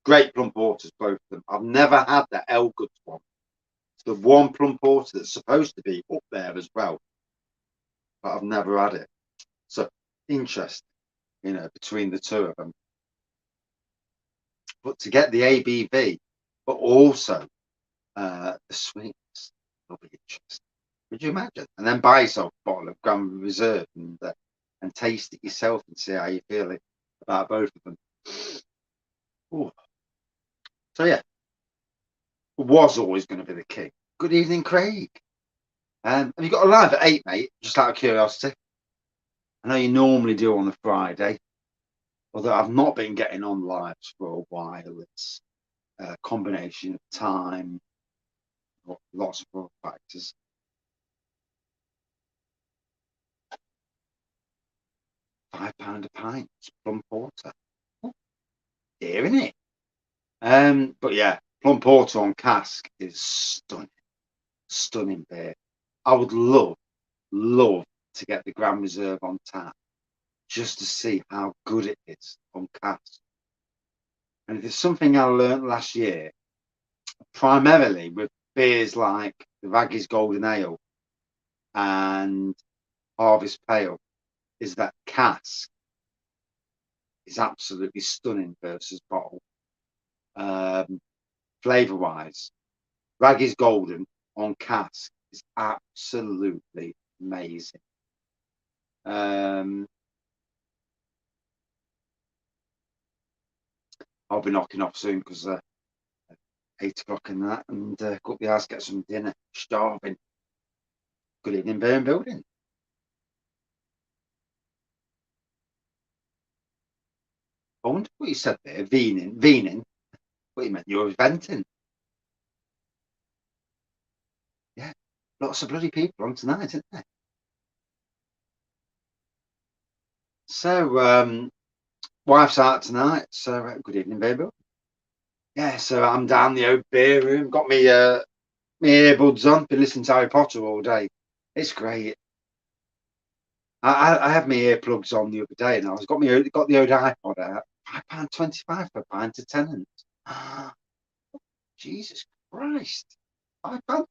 Great plum porters, both of them. I've never had the Elgood one. It's the one plum porter that's supposed to be up there as well, but I've never had it. So interesting, between the two of them. But to get the ABV, but also the sweetness, will be interesting. Would you imagine? And then buy yourself a bottle of Grand Reserve and taste it yourself and see how you feel about both of them. Ooh. So yeah, was always going to be the king. Good evening, Craig. Have you got a live at 8, mate? Just out of curiosity. I know you normally do on a Friday, although I've not been getting on lives for a while. It's a combination of time, lots of other factors. £5 a pint, plum porter. Oh, dear, isn't it? But yeah, plum porter on cask is stunning beer. I would love to get the Grand Reserve on tap just to see how good it is on cask. And if there's something I learned last year, primarily with beers like the Wraggys Golden Ale and Harvest Pale, is that cask is absolutely stunning versus bottle. Flavour wise, Wraggys Golden on cask is absolutely amazing. I'll be knocking off soon because 8 o'clock in that, and go up the house, get some dinner. Starving. Good evening, Burn Building. I wonder what you said there. Vening. What you meant? You were venting. Yeah, lots of bloody people on tonight, isn't there? So, wife's out tonight. So, good evening, baby. Yeah, so I'm down the old beer room. Got me my earbuds on. Been listening to Harry Potter all day. It's great. I had my earplugs on the other day, and I got the old iPod out. £5.25 for a pint of Tennant. Ah, Jesus Christ! £5.25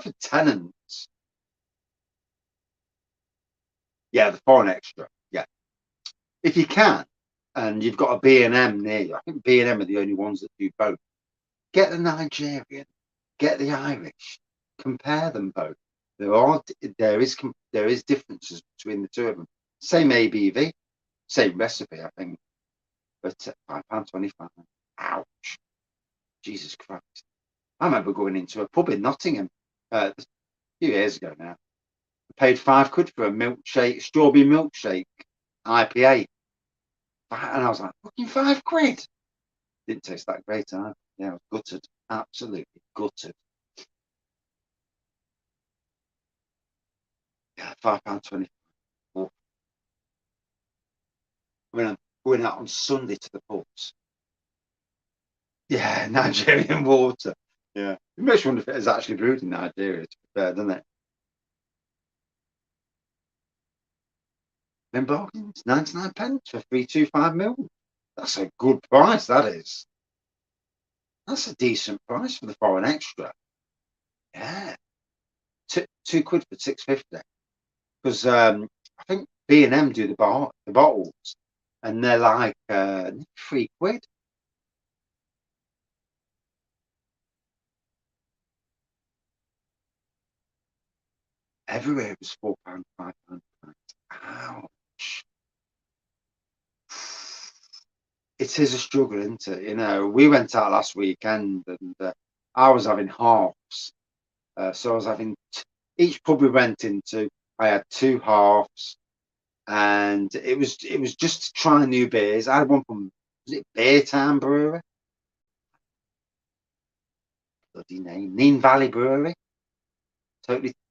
for Tennant. Yeah, the Foreign Extra. Yeah, if you can, and you've got a B&M near you. I think B&M are the only ones that do both. Get the Nigerian, get the Irish. Compare them both. There is differences between the two of them. Same ABV, same recipe, I think, but £5.25. Ouch! Jesus Christ! I remember going into a pub in Nottingham a few years ago now. I paid £5 for a milkshake, strawberry milkshake IPA, and I was like, "Fucking £5!" Didn't taste that great either. Yeah, I was gutted, absolutely gutted. Yeah, £5.25. I mean, I'm going out on Sunday to the pubs. Yeah, Nigerian water. Yeah, it makes you wonder if it is actually brewed in Nigeria. To be fair, doesn't it? Then bargains, 99p for 325 ml. That's a good price. That is. That's a decent price for the Foreign Extra. Yeah, £2 for 650. Because I think B&M do the bottles, and they're like £3. Everywhere it was £4, £5. Ouch! It is a struggle, isn't it? We went out last weekend, and I was having halves. So I was having each pub we went into. I had two halves, and it was just to try new beers. I had one from, was it Beer Town Brewery? Bloody name, Neen Valley Brewery.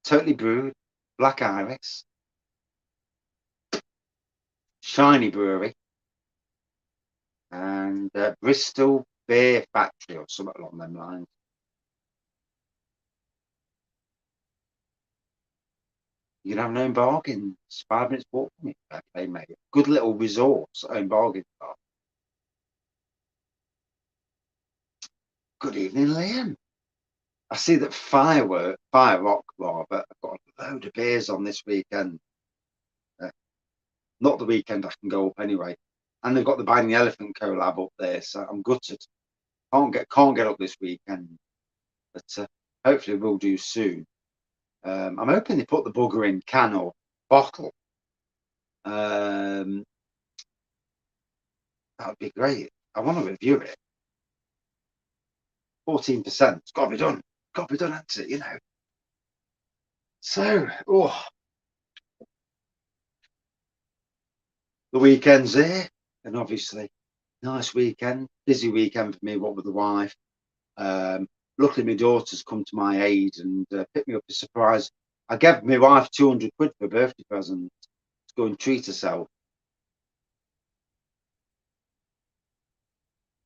Totally brewed, Black Iris, Shiny Brewery, and Bristol Beer Factory or something along them lines. You can have no bargains. 5 minutes walk from it. They made it. Good little resource, own bargain bar. Good evening, Liam. I see that Fire Rock rather, I've got a load of beers on this weekend. Uh, Not the weekend I can go up anyway. And they've got the Biting Elephant collab up there, so I'm gutted. Can't get up this weekend, but hopefully we'll do soon. I'm hoping they put the bugger in can or bottle. That would be great. I want to review it. 14%. It's got to be done. Got to be done, hasn't it? So, the weekend's here, and obviously, nice weekend, busy weekend for me. What with the wife. Luckily, my daughter's come to my aid and picked me up a surprise. I gave my wife £200 for a birthday present to go and treat herself.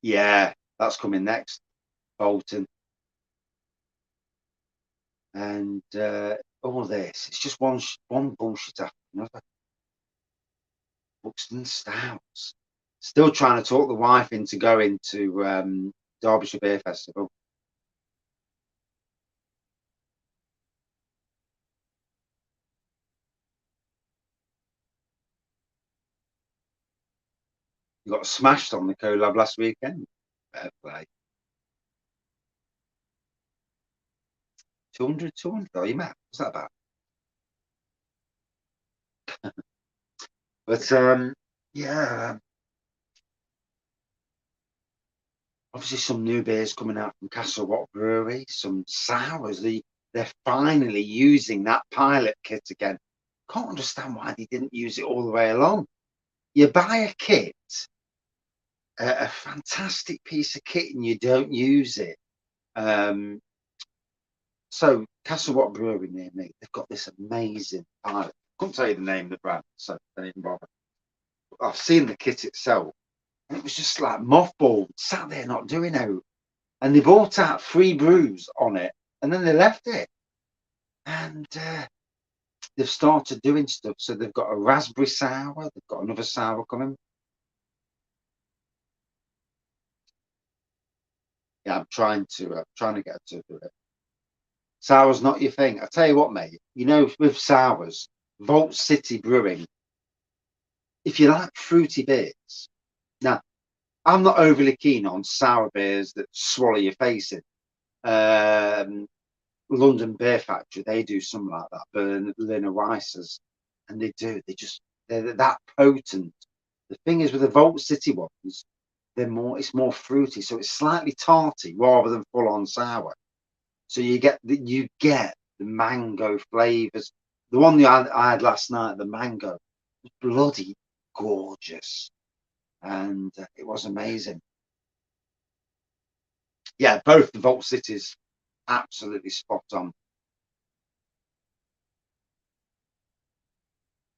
Yeah, that's coming next, Bolton. And all this, it's just one bullshit after another. Buxton Stouts. Still trying to talk the wife into going to Derbyshire Beer Festival. You got smashed on the collab last weekend. Fair play. 200. Oh, you mad? What's that about? But yeah, obviously some new beers coming out from Castle Rock Brewery, some sours. They're finally using that pilot kit again. Can't understand why they didn't use it all the way along. You buy a kit, a fantastic piece of kit, and you don't use it. So Castle Rock Brewery near me, they've got this amazing pilot. Couldn't tell you the name of the brand, so don't even bother. I've seen the kit itself, and it was just like mothballed, sat there not doing out. And they brought out 3 brews on it, and then they left it. And they've started doing stuff. So they've got a raspberry sour. They've got another sour coming. Yeah, I'm trying to get to do it. Sour's not your thing. I tell you what, mate. You know, with sours, Vault City Brewing. If you like fruity beers, now I'm not overly keen on sour beers that swallow your face in. London Beer Factory, they do something like that. Berliner Weissers, and they're that potent. The thing is with the Vault City ones, it's more fruity, so it's slightly tarty rather than full on sour. So you get the mango flavors. The one that I had last night, the mango, was bloody gorgeous, and it was amazing. Yeah, both the Vault Cities, absolutely spot on.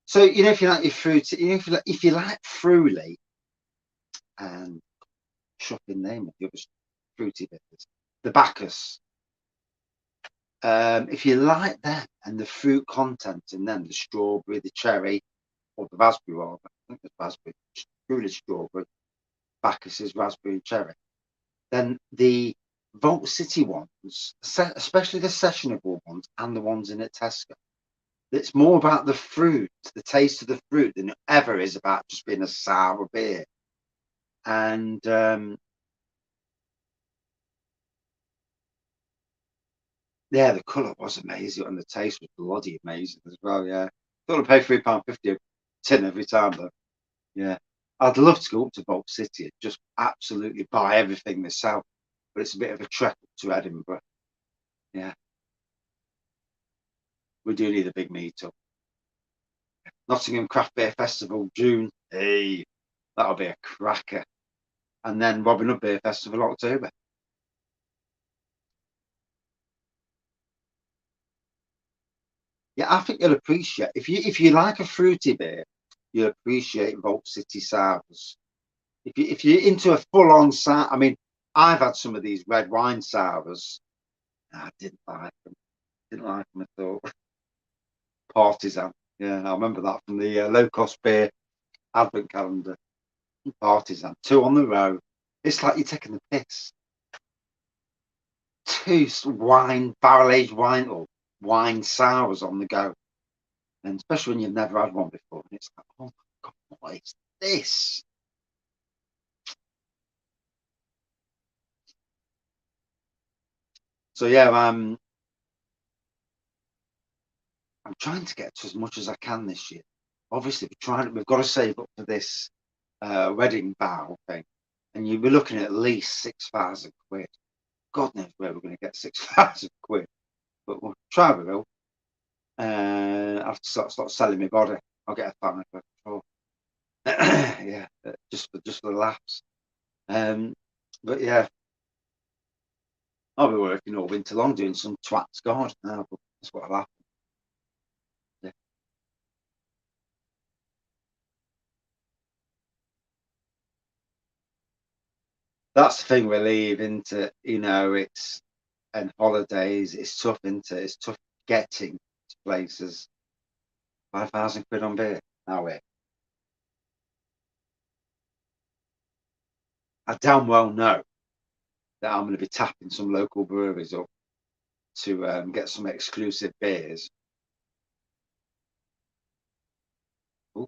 So you know, if you like your fruit, you know, if you like Fruity, and shocking name of the other fruity bits, the Bacchus. If you like them and the fruit content in them, the strawberry, the cherry, or the raspberry, rather, I think it's raspberry, truly strawberry, Bacchus is raspberry and cherry. Then the Vault City ones, especially the sessionable ones and the ones in at Tesco, it's more about the fruit, the taste of the fruit, than it ever is about just being a sour beer. And yeah, the colour was amazing and the taste was bloody amazing as well. Yeah, thought I'd pay £3.50 a tin every time though. Yeah, I'd love to go up to Vault City and just absolutely buy everything they sell, but it's a bit of a trek up to Edinburgh. Yeah, we do need a big meet up. Nottingham Craft Beer Festival, June. Hey, that'll be a cracker. And then Robin Hood Beer Festival, October. Yeah, I think you'll appreciate if you like a fruity beer, you'll appreciate Vault City sours. If you're into a full on sour, I mean, I've had some of these red wine sours. I didn't like them. Didn't like them at all. Partisan. Yeah, I remember that from the low cost beer advent calendar. Partisan. Two on the row. It's like you're taking the piss. Two barrel aged wine or wine sours on the go. And especially when you've never had one before. And it's like, oh my God, what is this? So yeah, I'm trying to get to as much as I can this year. Obviously, we've got to save up for this wedding bow thing, and you'll be looking at least 6,000 quid. God knows where we're going to get 6,000 quid, but we'll try. We will. I have to start selling my body. I'll get a family for yeah, just for the laughs. Um, but yeah, I'll be working all winter long doing some twat's garden now. But that's what I'll have. Yeah. That's the thing we leave into. You know, it's and holidays. It's tough, isn't it? It's tough getting to places. 5,000 quid on beer. Now wait, I damn well know that I'm going to be tapping some local breweries up to get some exclusive beers. Ooh,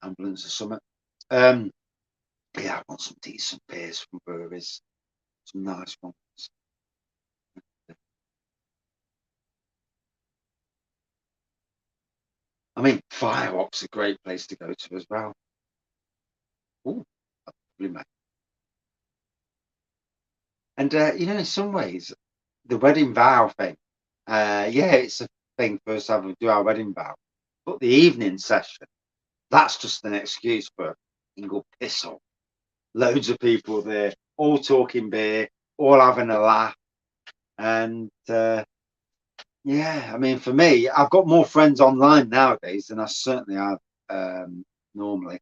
ambulance or something. Um, yeah, I want some decent beers from breweries, some nice ones. I mean, Fireworks a great place to go to as well. Ooh, probably make. And you know, in some ways, the wedding vow thing. Yeah, it's a thing for us to do our wedding vow, but the evening session, that's just an excuse for a single piss off. Loads of people there, all talking beer, all having a laugh, and yeah, I mean, for me, I've got more friends online nowadays than I certainly have normally.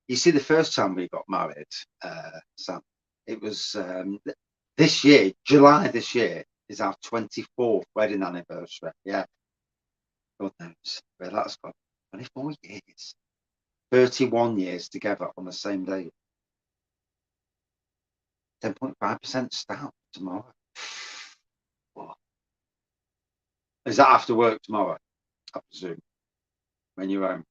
You see, the first time we got married, Sam, it was this year, July this year, is our 24th wedding anniversary. Yeah, God knows where that's gone. 24 years, 31 years together on the same day. 10.5% stout tomorrow. What? Is that after work tomorrow? I presume. When you're home.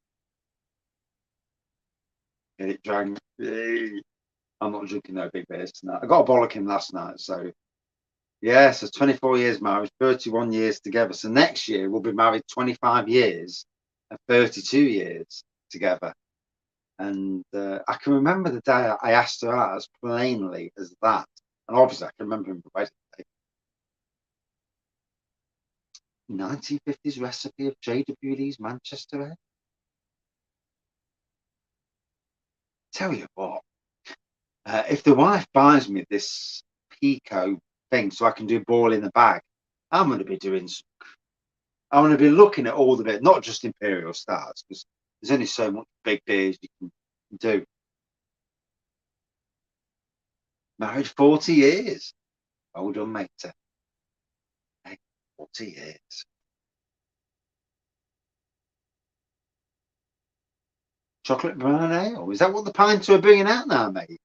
Get it drank. I'm not drinking no big beers tonight. I got a bollocking last night, so yeah, so 24 years married, 31 years together. So next year we'll be married 25 years and 32 years together. And I can remember the day I asked her out as plainly as that. And obviously I can remember the wedding day. 1950s recipe of J.W. Lee's Manchester egg. Tell you what, if the wife buys me this Pico thing so I can do ball in the bag, I'm going to be doing. I'm going to be looking at all the bit, not just Imperial Stars, because there's only so much big beers you can do. Married 40 years. Well done, mate. Hey, 40 years. Chocolate brown ale. Is that what the pints are bringing out now, mate?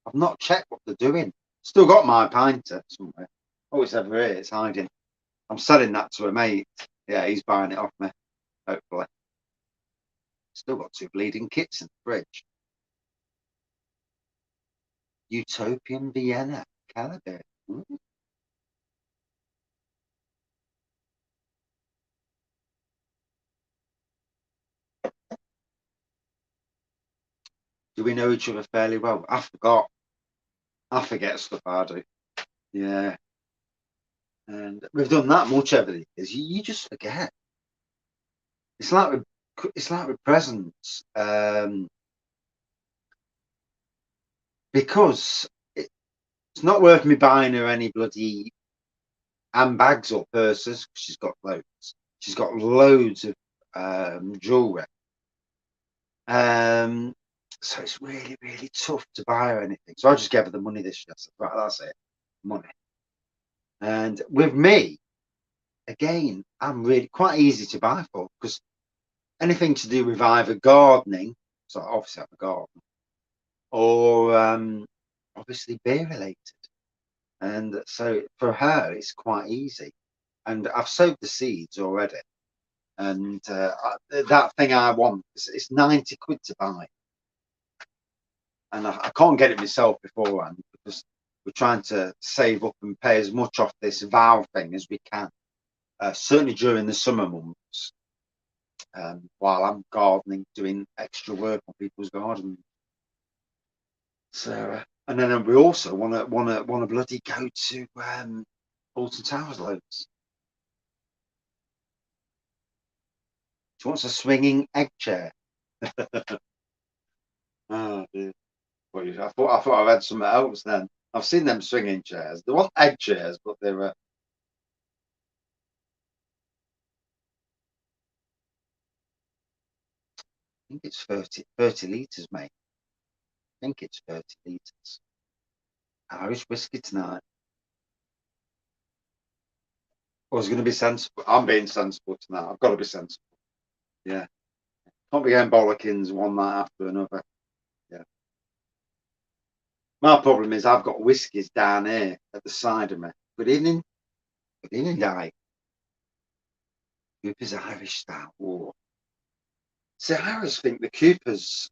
I've not checked what they're doing. Still got my pinter somewhere. Oh, it's over here. It's hiding. I'm selling that to a mate. Yeah, he's buying it off me, hopefully. Still got 2 bleeding kits in the fridge. Utopian Vienna. Caliber. Do we know each other fairly well? I forgot. I forget stuff I do. Yeah. And we've done that much over the years. You just forget. It's like with presents. Because it's not worth me buying her any bloody handbags or purses. She's got loads. She's got loads of jewelry. So it's really, really tough to buy her anything. So I just gave her the money this year. So, right, that's it. Money. And with me, again, I'm really quite easy to buy for, because anything to do with either gardening, so obviously I'm a gardener, or obviously beer related. And so for her, it's quite easy. And I've sowed the seeds already. And that thing I want, it's 90 quid to buy. And I can't get it myself beforehand, because we're trying to save up and pay as much off this vow thing as we can. Certainly during the summer months, while I'm gardening, doing extra work on people's gardens. So, and then we also want to bloody go to Alton Towers loads. She wants a swinging egg chair. Oh dear. Well, I thought I've had something else then. I've seen them swinging chairs. They want egg chairs, but they're. I think it's 30 litres, mate. I think it's 30 litres. Irish whiskey tonight. I was going to be sensible. I'm being sensible tonight. I've got to be sensible. Yeah. Can't be getting bollockings one night after another. Yeah. My problem is I've got whiskies down here at the side of me. Good evening. Good evening, Di. Cooper's Irish Stout. Oh. See, I always think the Cooper's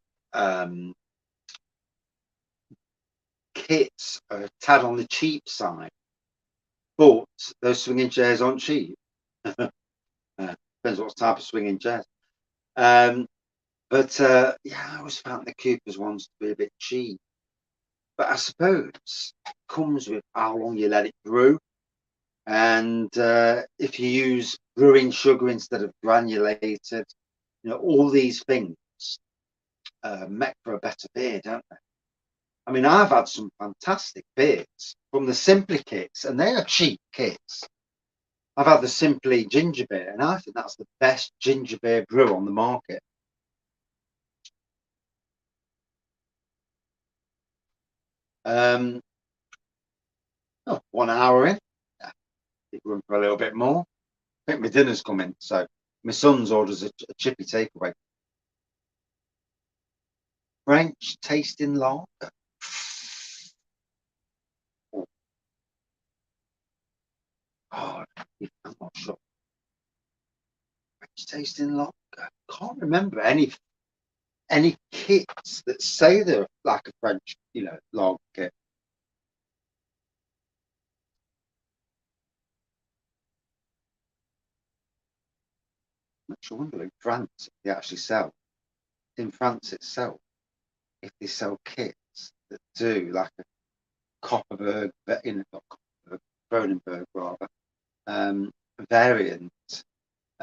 kits are a tad on the cheap side, but those swinging chairs aren't cheap. Depends what type of swinging chairs. But yeah, I always found the Cooper's ones to be a bit cheap. But I suppose it comes with how long you let it brew. And if you use brewing sugar instead of granulated, all these things make for a better beer, don't they? I mean, I've had some fantastic beers from the Simply kits, and they are cheap kits. I've had the Simply ginger beer, and I think that's the best ginger beer brew on the market. Oh, 1 hour in. Yeah, keep room for a little bit more. I think my dinner's coming, so my son's orders a chippy takeaway. French tasting lager. Oh, God, I'm not sure. French tasting lager. Can't remember any kits that say they're like a French, lager kit. I'm actually wondering in France if they actually sell. In France itself, if they sell kits that do like a Copperberg, not Copperberg, Cronenberg rather, um, variant.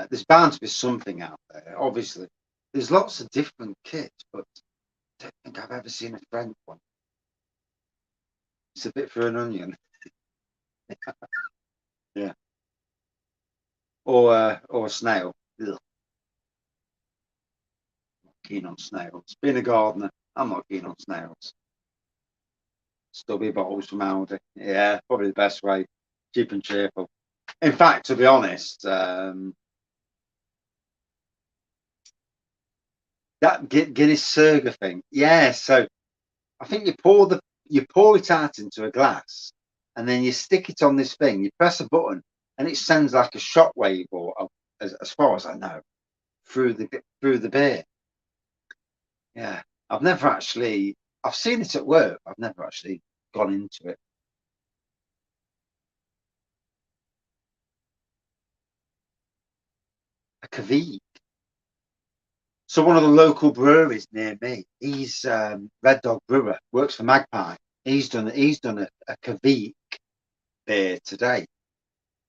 There's bound to be something out there. Obviously, there's lots of different kits, but I don't think I've ever seen a French one. It's a bit for an onion. Yeah. Or a snail. Ugh, not keen on snails. Being a gardener, I'm not keen on snails. Stubby bottles from Aldi. Yeah, probably the best way. Cheap and cheerful. In fact, to be honest, that Guinness Surger thing. Yeah, so I think you pour it out into a glass, and then you stick it on this thing. You press a button, and it sends like a shockwave, or as far as I know, through the beer. Yeah, I've never actually. I've seen it at work. I've never actually gone into it. A cavite. So one of the local breweries near me, he's Red Dog Brewer, works for Magpie. He's done a cavite beer today,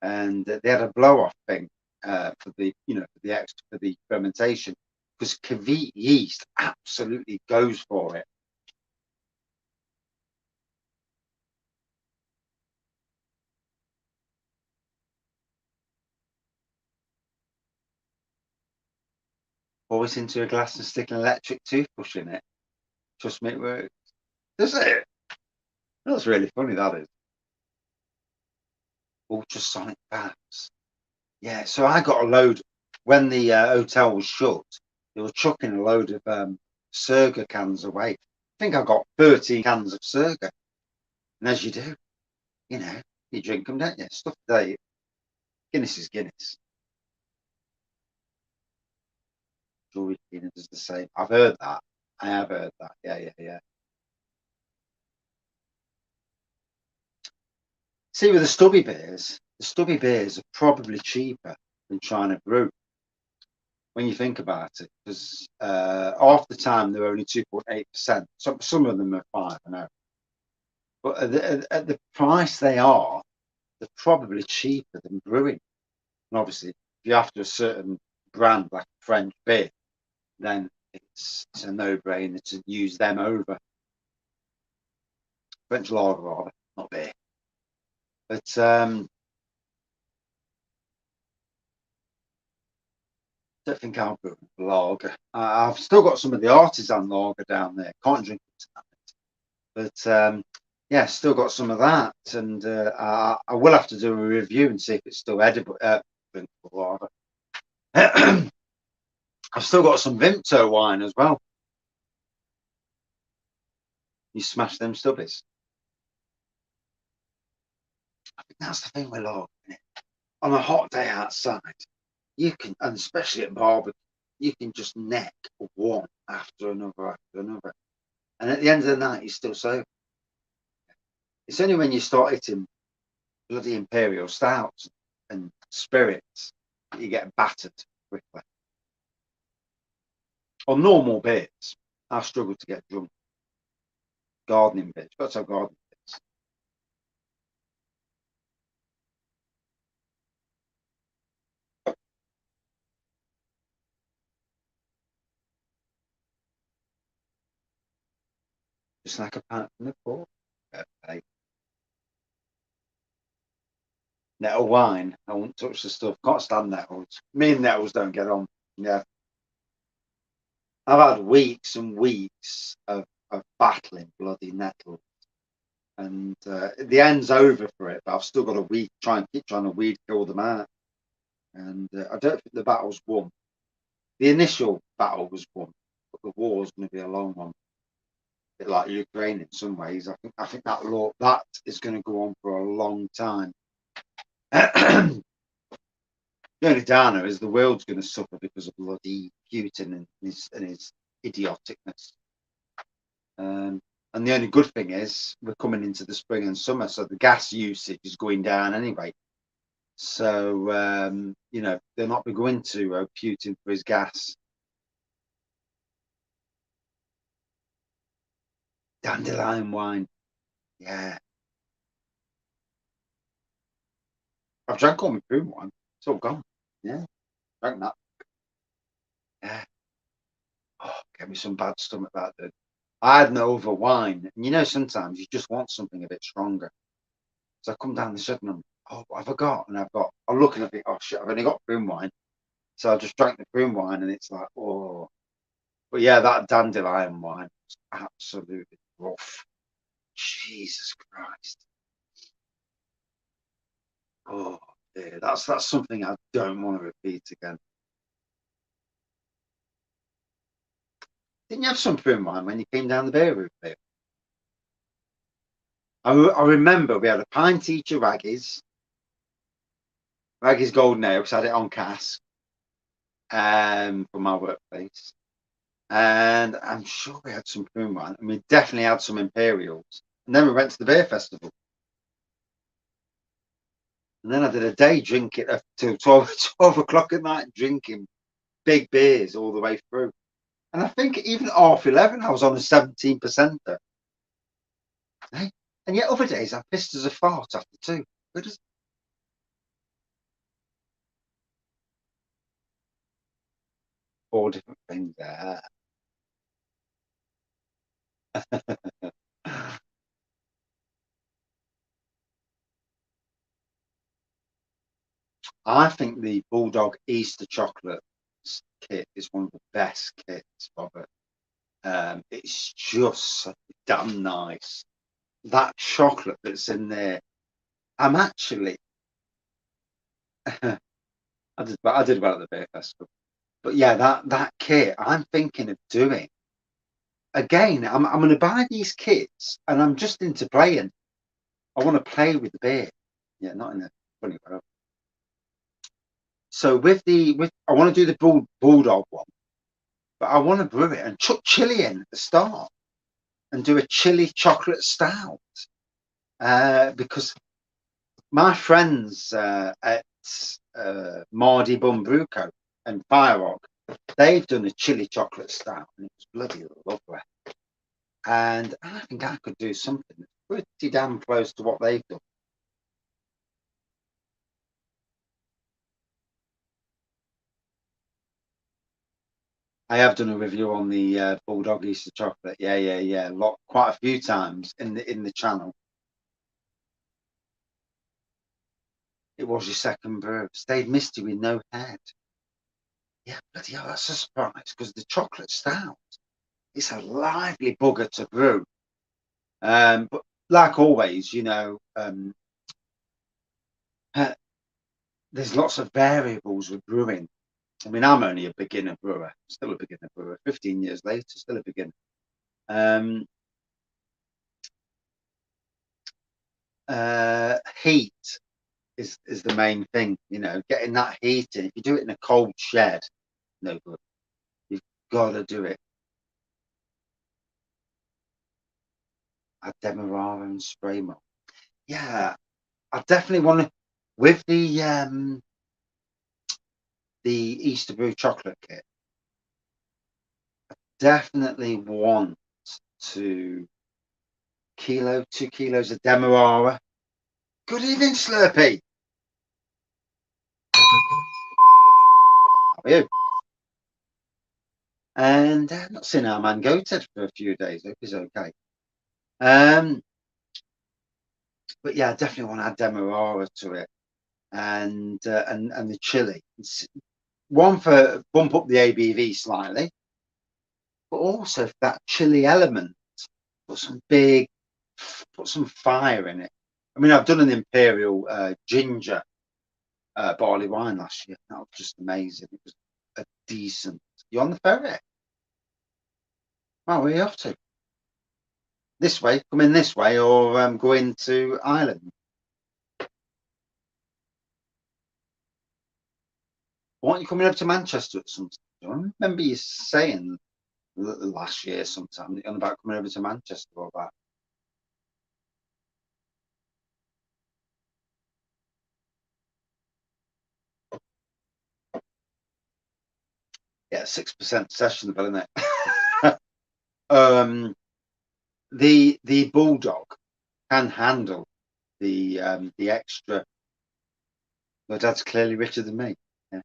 and they had a blow off thing for the fermentation, because cavite yeast absolutely goes for it. Pour it into a glass and stick an electric toothbrush in it. Trust me, it works. Does it? That's really funny. That is ultrasonic baths. Yeah. So I got a load when the hotel was shut. They were chucking a load of Surga cans away. I think I got 13 cans of Surga. And as you do, you know, you drink them, don't you? Stuff they Guinness is Guinness. Jewelry cleaner does the same. I've heard that. I have heard that. Yeah, yeah, yeah. See, with the stubby beers are probably cheaper than trying to brew when you think about it, because half the time they're only 2.8%. Some of them are 5, I know. But at the price they are, they're probably cheaper than brewing. And obviously, if you're after a certain brand like French beer, then it's a no-brainer to use them over French lager rather, not beer. But I don't think I'll brew lager. I've still got some of the artisan lager down there. Can't drink it tonight, but yeah, still got some of that, and I will have to do a review and see if it's still edible, drinkable lager. I've still got some Vimto wine as well. You smash them stubbies. I think that's the thing with lager, isn't it? On a hot day outside, you can, and especially at barbecue, you can just neck one after another. And at the end of the night, you're still sober. It's only when you start hitting bloody imperial stouts and spirits that you get battered quickly. On normal beers, I struggle to get drunk. Gardening beers, got to have gardening beers. Just like a pint from the port. Okay. Nettle wine, I won't touch the stuff. Can't stand nettles. Me and nettles don't get on. Yeah. I've had weeks and weeks of battling bloody nettles. and the end's over for it. But I've still got to keep trying to weed kill them out. And I don't think the battle's won. The initial battle was won, but the war's going to be a long one. A bit like Ukraine in some ways. I think that is going to go on for a long time. The only downer is the world's going to suffer because of bloody Putin and his idioticness. And the only good thing is we're coming into the spring and summer, so the gas usage is going down anyway. So you know, they'll not be going to Putin for his gas. Dandelion wine, yeah. I've drank all my prune wine. It's all gone. Yeah, drank that. Yeah. Oh, get me some bad stomach that did. I had no other wine, and you know sometimes you just want something a bit stronger. So I come down the shed and I'm, oh, what have I got? And I'm looking at it, oh shit, I've only got prune wine. So I just drank the prune wine, and it's like, oh. But yeah, that dandelion wine was absolutely rough. Jesus Christ. Oh, dear. That's something I don't want to repeat again. Didn't you have some prune wine when you came down the beer route, babe? I remember we had a pint each of Wraggys Golden Ale, because I had it on cask from my workplace. And I'm sure we had some prune wine, and we definitely had some Imperials. And then we went to the beer festival. And then I did a day drinking till 12 o'clock at night, drinking big beers all the way through. And I think even at half 11, I was on a 17%. Hey? And yet other days I pissed as a fart after two. Four different things there. I think the Bulldog Easter chocolate kit is one of the best kits, Robert. It's just so damn nice. That chocolate that's in there, I'm actually, I did well at the beer festival, but yeah, that kit, I'm thinking of doing again. I'm going to buy these kits, and I'm just into playing. I want to play with the beer. Yeah, not in a funny way. So I want to do the Bulldog one, but I want to brew it and chuck chili in at the start and do a chili chocolate stout. Because my friends at Mardy Bum Brewco and Firerock, they've done a chili chocolate stout, and it was bloody lovely. And I think I could do something that's pretty damn close to what they've done. I have done a review on the Bulldog Easter chocolate. Yeah. Quite a few times in the channel. It was your second brew. Stayed misty with no head. Yeah, bloody hell, that's a surprise, because the chocolate stout, it's a lively bugger to brew. But like always, you know, there's lots of variables with brewing. I mean, I'm only a beginner brewer, still a beginner brewer. 15 years later, still a beginner. Heat is the main thing, you know, getting that heat in. If you do it in a cold shed, no good. You've got to do it at Demerara and Spraymore. Yeah, I definitely want to, with the Easter Brew chocolate kit. Definitely want to 2 kilos of Demerara. Good evening, Slurpee. How are you? And I've not seen our man Goated for a few days. Hope he's okay. But yeah, I definitely want to add Demerara to it, and the chili. It's one for bump up the ABV slightly, but also for that chili element. Put some big put some fire in it. I mean, I've done an imperial ginger barley wine last year. That was just amazing. It was a decent. You on the ferry? Well, where are you off to? This way? Come in this way, or go into Ireland? Why aren't you coming over to Manchester at some time? I remember you saying last year sometime about coming over to Manchester or that. Yeah, 6% sessionable, isn't it? The bulldog can handle the extra. My dad's clearly richer than me. Yeah,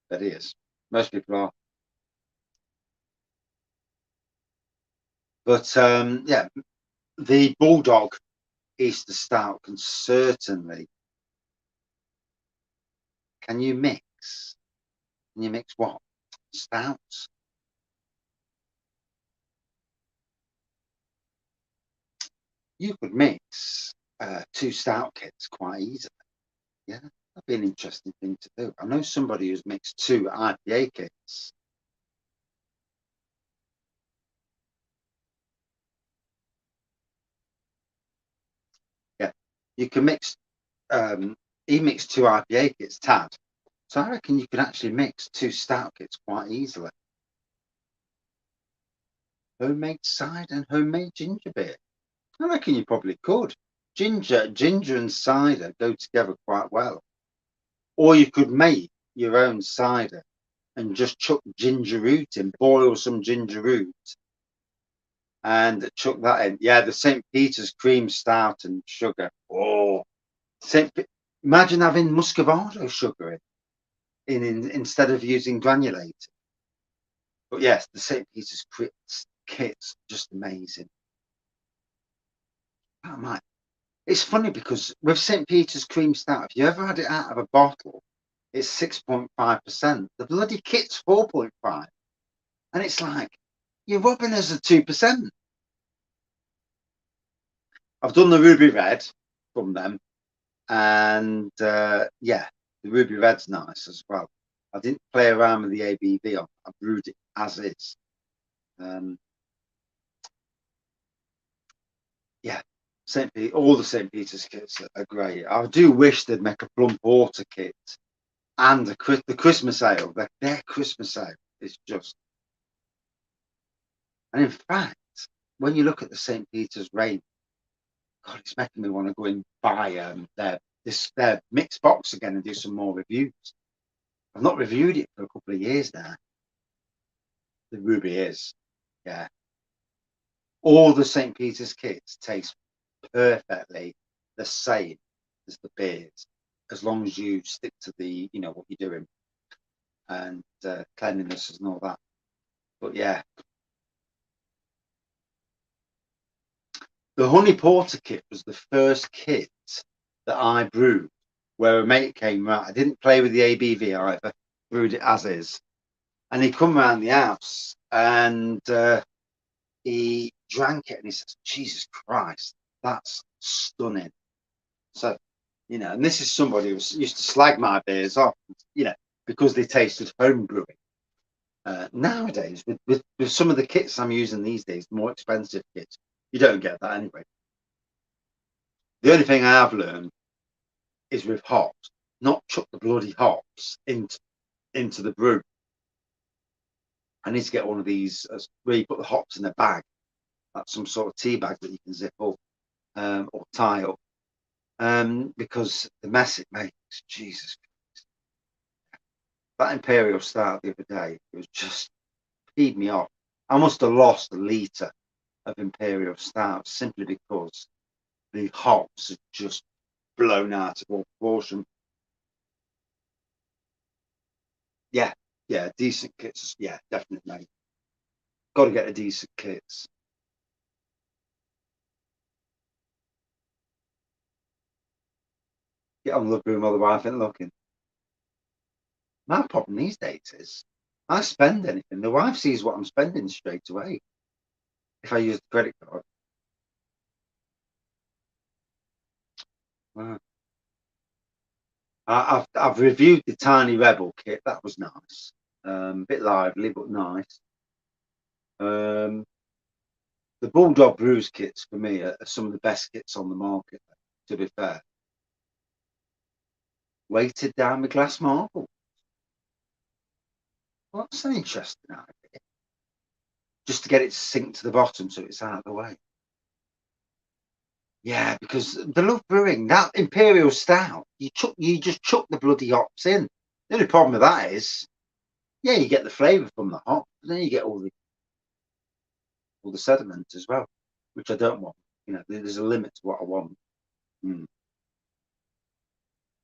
but he is. Most people are. But yeah, the bulldog Easter stout can certainly. Can you mix? Can you mix what? Stouts? You could mix 2 stout kits quite easily. Yeah, that'd be an interesting thing to do. I know somebody who's mixed 2 IPA kits. Yeah, you can mix. He mixed 2 IPA kits, Tad. So I reckon you could actually mix 2 stout kits quite easily. Homemade cider and homemade ginger beer. I reckon you probably could. Ginger and cider go together quite well. Or you could make your own cider and just chuck ginger root in, boil some ginger root and chuck that in. Yeah, the St. Peter's cream stout and sugar. Oh, imagine having muscovado sugar in instead of using granulated. But yes, the St. Peter's kit's just amazing. Oh my. It's funny because with St. Peter's cream stout, if you ever had it out of a bottle, it's 6.5%. The bloody kit's 4.5. And it's like, you're robbing us of 2%. I've done the Ruby Red from them. And yeah, the Ruby Red's nice as well. I didn't play around with the ABV on. I brewed it as is. Yeah, all the St. Peter's kits are great. I do wish they'd make a plum porter kit and the Christmas ale. Their Christmas ale is just. And in fact, when you look at the St. Peter's range, God, it's making me want to go and buy their mixed box again and do some more reviews. I've not reviewed it for a couple of years now. The Ruby is, yeah. All the St. Peter's kits taste perfectly the same as the beers, as long as you stick to what you're doing and cleanliness and all that. But yeah, the honey porter kit was the first kit that I brewed where a mate came round. I didn't play with the ABV either, brewed it as is. And he come round the house and he drank it and he says, Jesus Christ, that's stunning. So, and this is somebody who used to slag my beers off, because they tasted home brewing. Nowadays, with some of the kits I'm using these days, more expensive kits, you don't get that anyway. The only thing I have learned is with hops, not chuck the bloody hops into the brew. I need to get one of these where you put the hops in a bag. That's some sort of tea bag that you can zip up or tie up. Because the mess it makes, Jesus Christ. That Imperial Stout the other day, it was just peed me off. I must have lost a litre of Imperial Stout simply because the hops had just blown out of all proportion. Yeah, decent kits. Yeah, definitely, mate. Got to get a decent kits. Get on the room while the wife ain't looking. My problem these days is I spend anything. The wife sees what I'm spending straight away if I use the credit card. Wow. I've reviewed the Tiny Rebel kit. That was nice. Bit lively, but nice. The Bulldog Brews kits for me are some of the best kits on the market, to be fair. Weighted down with glass marble. Well, that's an interesting idea. Just to get it to sink to the bottom so it's out of the way. Yeah, because the love brewing, that Imperial Stout, you just chuck the bloody hops in. The only problem with that is, yeah, you get the flavour from the hop, but then you get all the sediment as well, which I don't want. You know, there's a limit to what I want.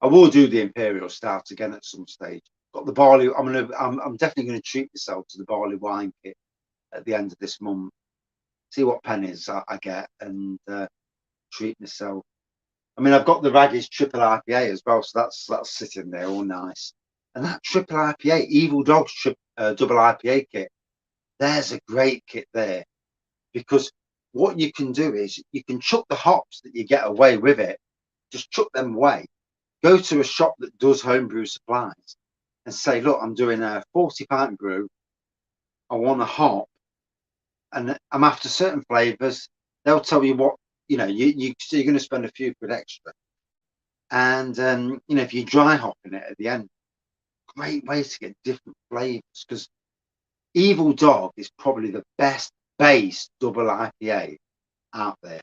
I will do the Imperial Stout again at some stage. Got the barley. I'm definitely going to treat myself to the barley wine kit at the end of this month. See what pennies I get and treat myself. I mean, I've got the Wraggys triple IPA as well, so that's sitting there all nice. And that triple IPA, Evil Dogs double IPA kit, there's a great kit there, because what you can do is you can chuck the hops that you get away with it, just chuck them away. Go to a shop that does homebrew supplies and say, look, I'm doing a 40-pint brew. I want a hop, and I'm after certain flavors. They'll tell you what, you know, so you're going to spend a few quid extra. And, you know, if you dry hopping it at the end, great way to get different flavors, because Evil Dog is probably the best base double IPA out there.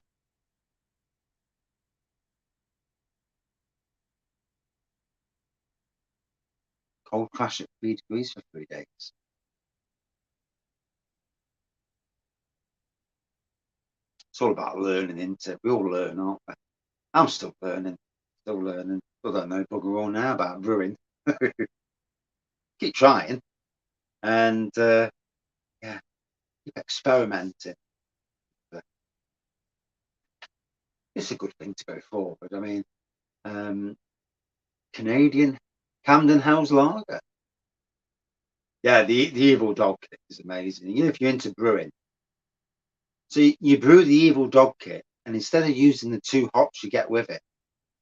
Cold crash at 3 degrees for 3 days. It's all about learning, isn't it? We all learn, aren't we? I'm still learning. Still learning. Still don't know bugger all now about brewing. Keep trying. And yeah, keep experimenting. But it's a good thing to go forward. I mean, Canadian Camden House Lager. Yeah, the Evil Dog kit is amazing. You know, if you're into brewing, so you brew the Evil Dog kit, and instead of using the 2 hops you get with it,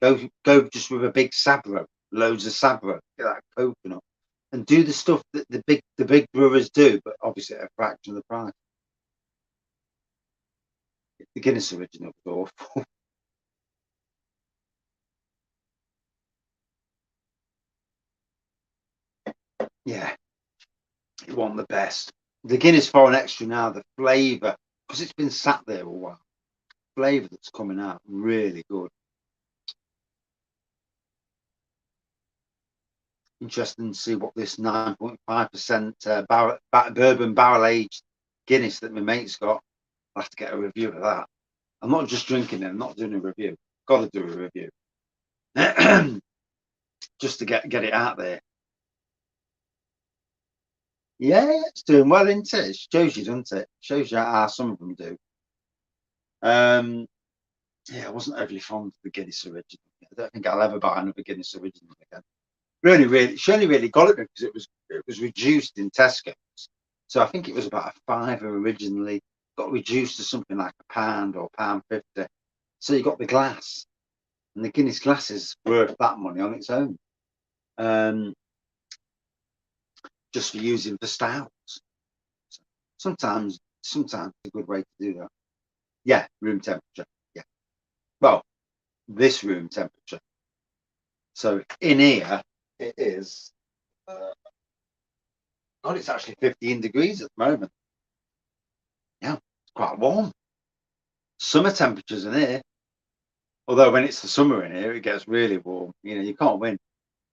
go just with a big Sabro, loads of Sabro, get that coconut, and do the stuff that the big brewers do, but obviously at a fraction of the price. The Guinness original was awful. Yeah, it wasn't the best. The Guinness Foreign Extra now, the flavour, because it's been sat there a while, flavour that's coming out really good. Interesting to see what this 9.5% bourbon barrel aged Guinness that my mate's got. I'll have to get a review of that. I'm not just drinking it, I'm not doing a review. Got to do a review. Just to get it out there. Yeah, it's doing well, isn't it? It shows you, doesn't it? Shows you how some of them do. Yeah, I wasn't overly fond of the Guinness original. I don't think I'll ever buy another Guinness original again. She only really got it because it was reduced in Tesco's. So I think it was about a £5 originally, got reduced to something like £1 or £1.50. So you got the glass, and the Guinness glass is worth that money on its own. Just for using for stouts. So sometimes it's a good way to do that. Yeah, room temperature. Yeah. Well, this room temperature. So in here it is. God, it's actually 15 degrees at the moment. Yeah, it's quite warm. Summer temperatures in here. Although when it's the summer in here, it gets really warm. You know, you can't win.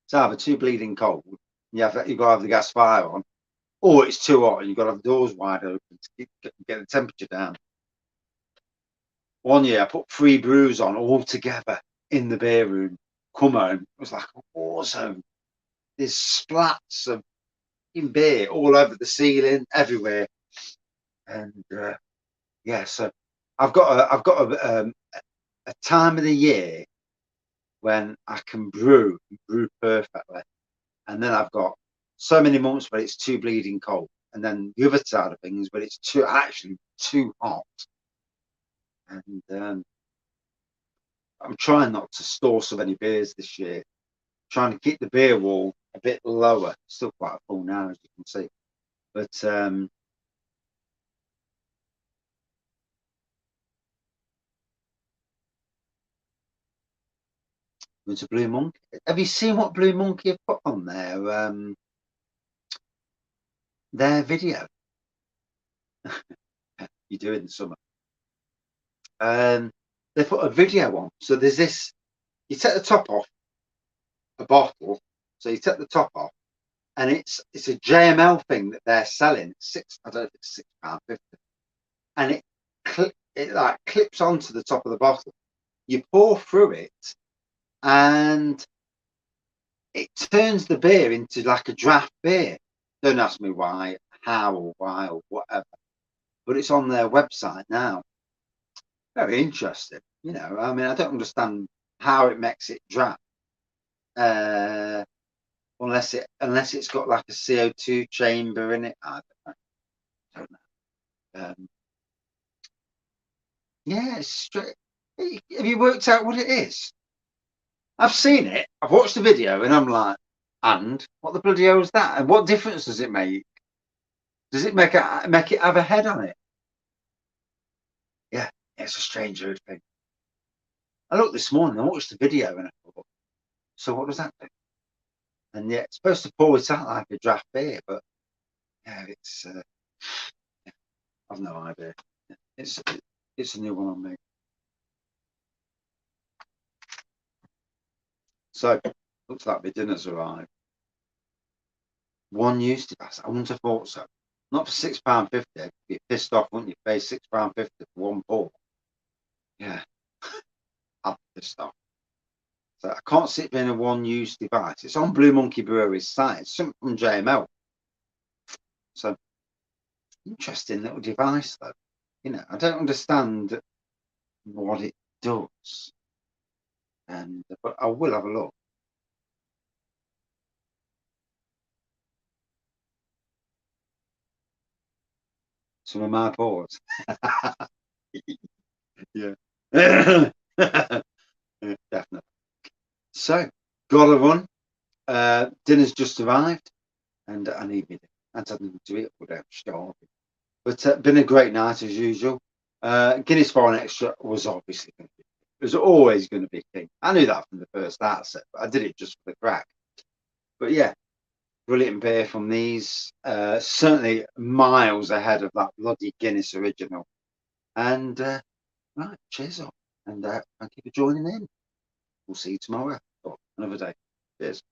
It's either too bleeding cold, you've got to have the gas fire on, or it's too hot and you've got to have the doors wide open to get the temperature down. One year I put 3 brews on all together in the beer room. Come home, it was like a war zone. There's splats of beer all over the ceiling, everywhere. And yeah, so I've got a time of the year when I can brew perfectly, and then I've got so many months where it's too bleeding cold, and then the other side of things where it's too hot. And I'm trying not to store so many beers this year. Trying to keep the beer wall a bit lower. Still quite full now, as you can see. But it's a Blue Monkey. Have you seen what Blue Monkey have put on their video? You do in the summer. They put a video on. So there's this. You take the top off a bottle. So you take the top off, and it's a JML thing that they're selling. I don't know if it's £6.50, and it like clips onto the top of the bottle. You pour through it, and it turns the beer into like a draft beer. Don't ask me why, how, or why, or whatever. But it's on their website now. Very interesting. You know, I mean, I don't understand how it makes it draft. Unless it's got like a CO2 chamber in it. I don't know. Yeah, it's straight. Have you worked out what it is? I've seen it. I've watched the video, and I'm like, and what the bloody hell is that? And what difference does it make? Does it make it have a head on it? Yeah, it's a strange thing. I looked this morning. I watched the video, and I thought, so what does that do? And yeah, it's supposed to pour it out like a draft beer, but yeah, it's. I've no idea. It's a new one on me. So looks like my dinner's arrived. One use device. I wouldn't have thought so. Not for £6.50. You'd be pissed off, wouldn't you? Pay £6.50 for one pour. Yeah, I'd be pissed off. So I can't see it being a one-use device. It's on Blue Monkey Brewery's site. It's something from JML. So interesting little device, though. You know, I don't understand what it does, but I will have a look. Some of my pours. Yeah. Yeah, definitely. So, gotta run. Dinner's just arrived, and I need me. I had nothing to eat without starving. But been a great night as usual. Guinness Foreign Extra was obviously going to be. It was always going to be king. I knew that from the first outset, but I did it just for the crack. But yeah, brilliant beer from these. Certainly miles ahead of that bloody Guinness original. And right, cheers up, and thank you for joining in. We'll see you tomorrow or another day. Cheers.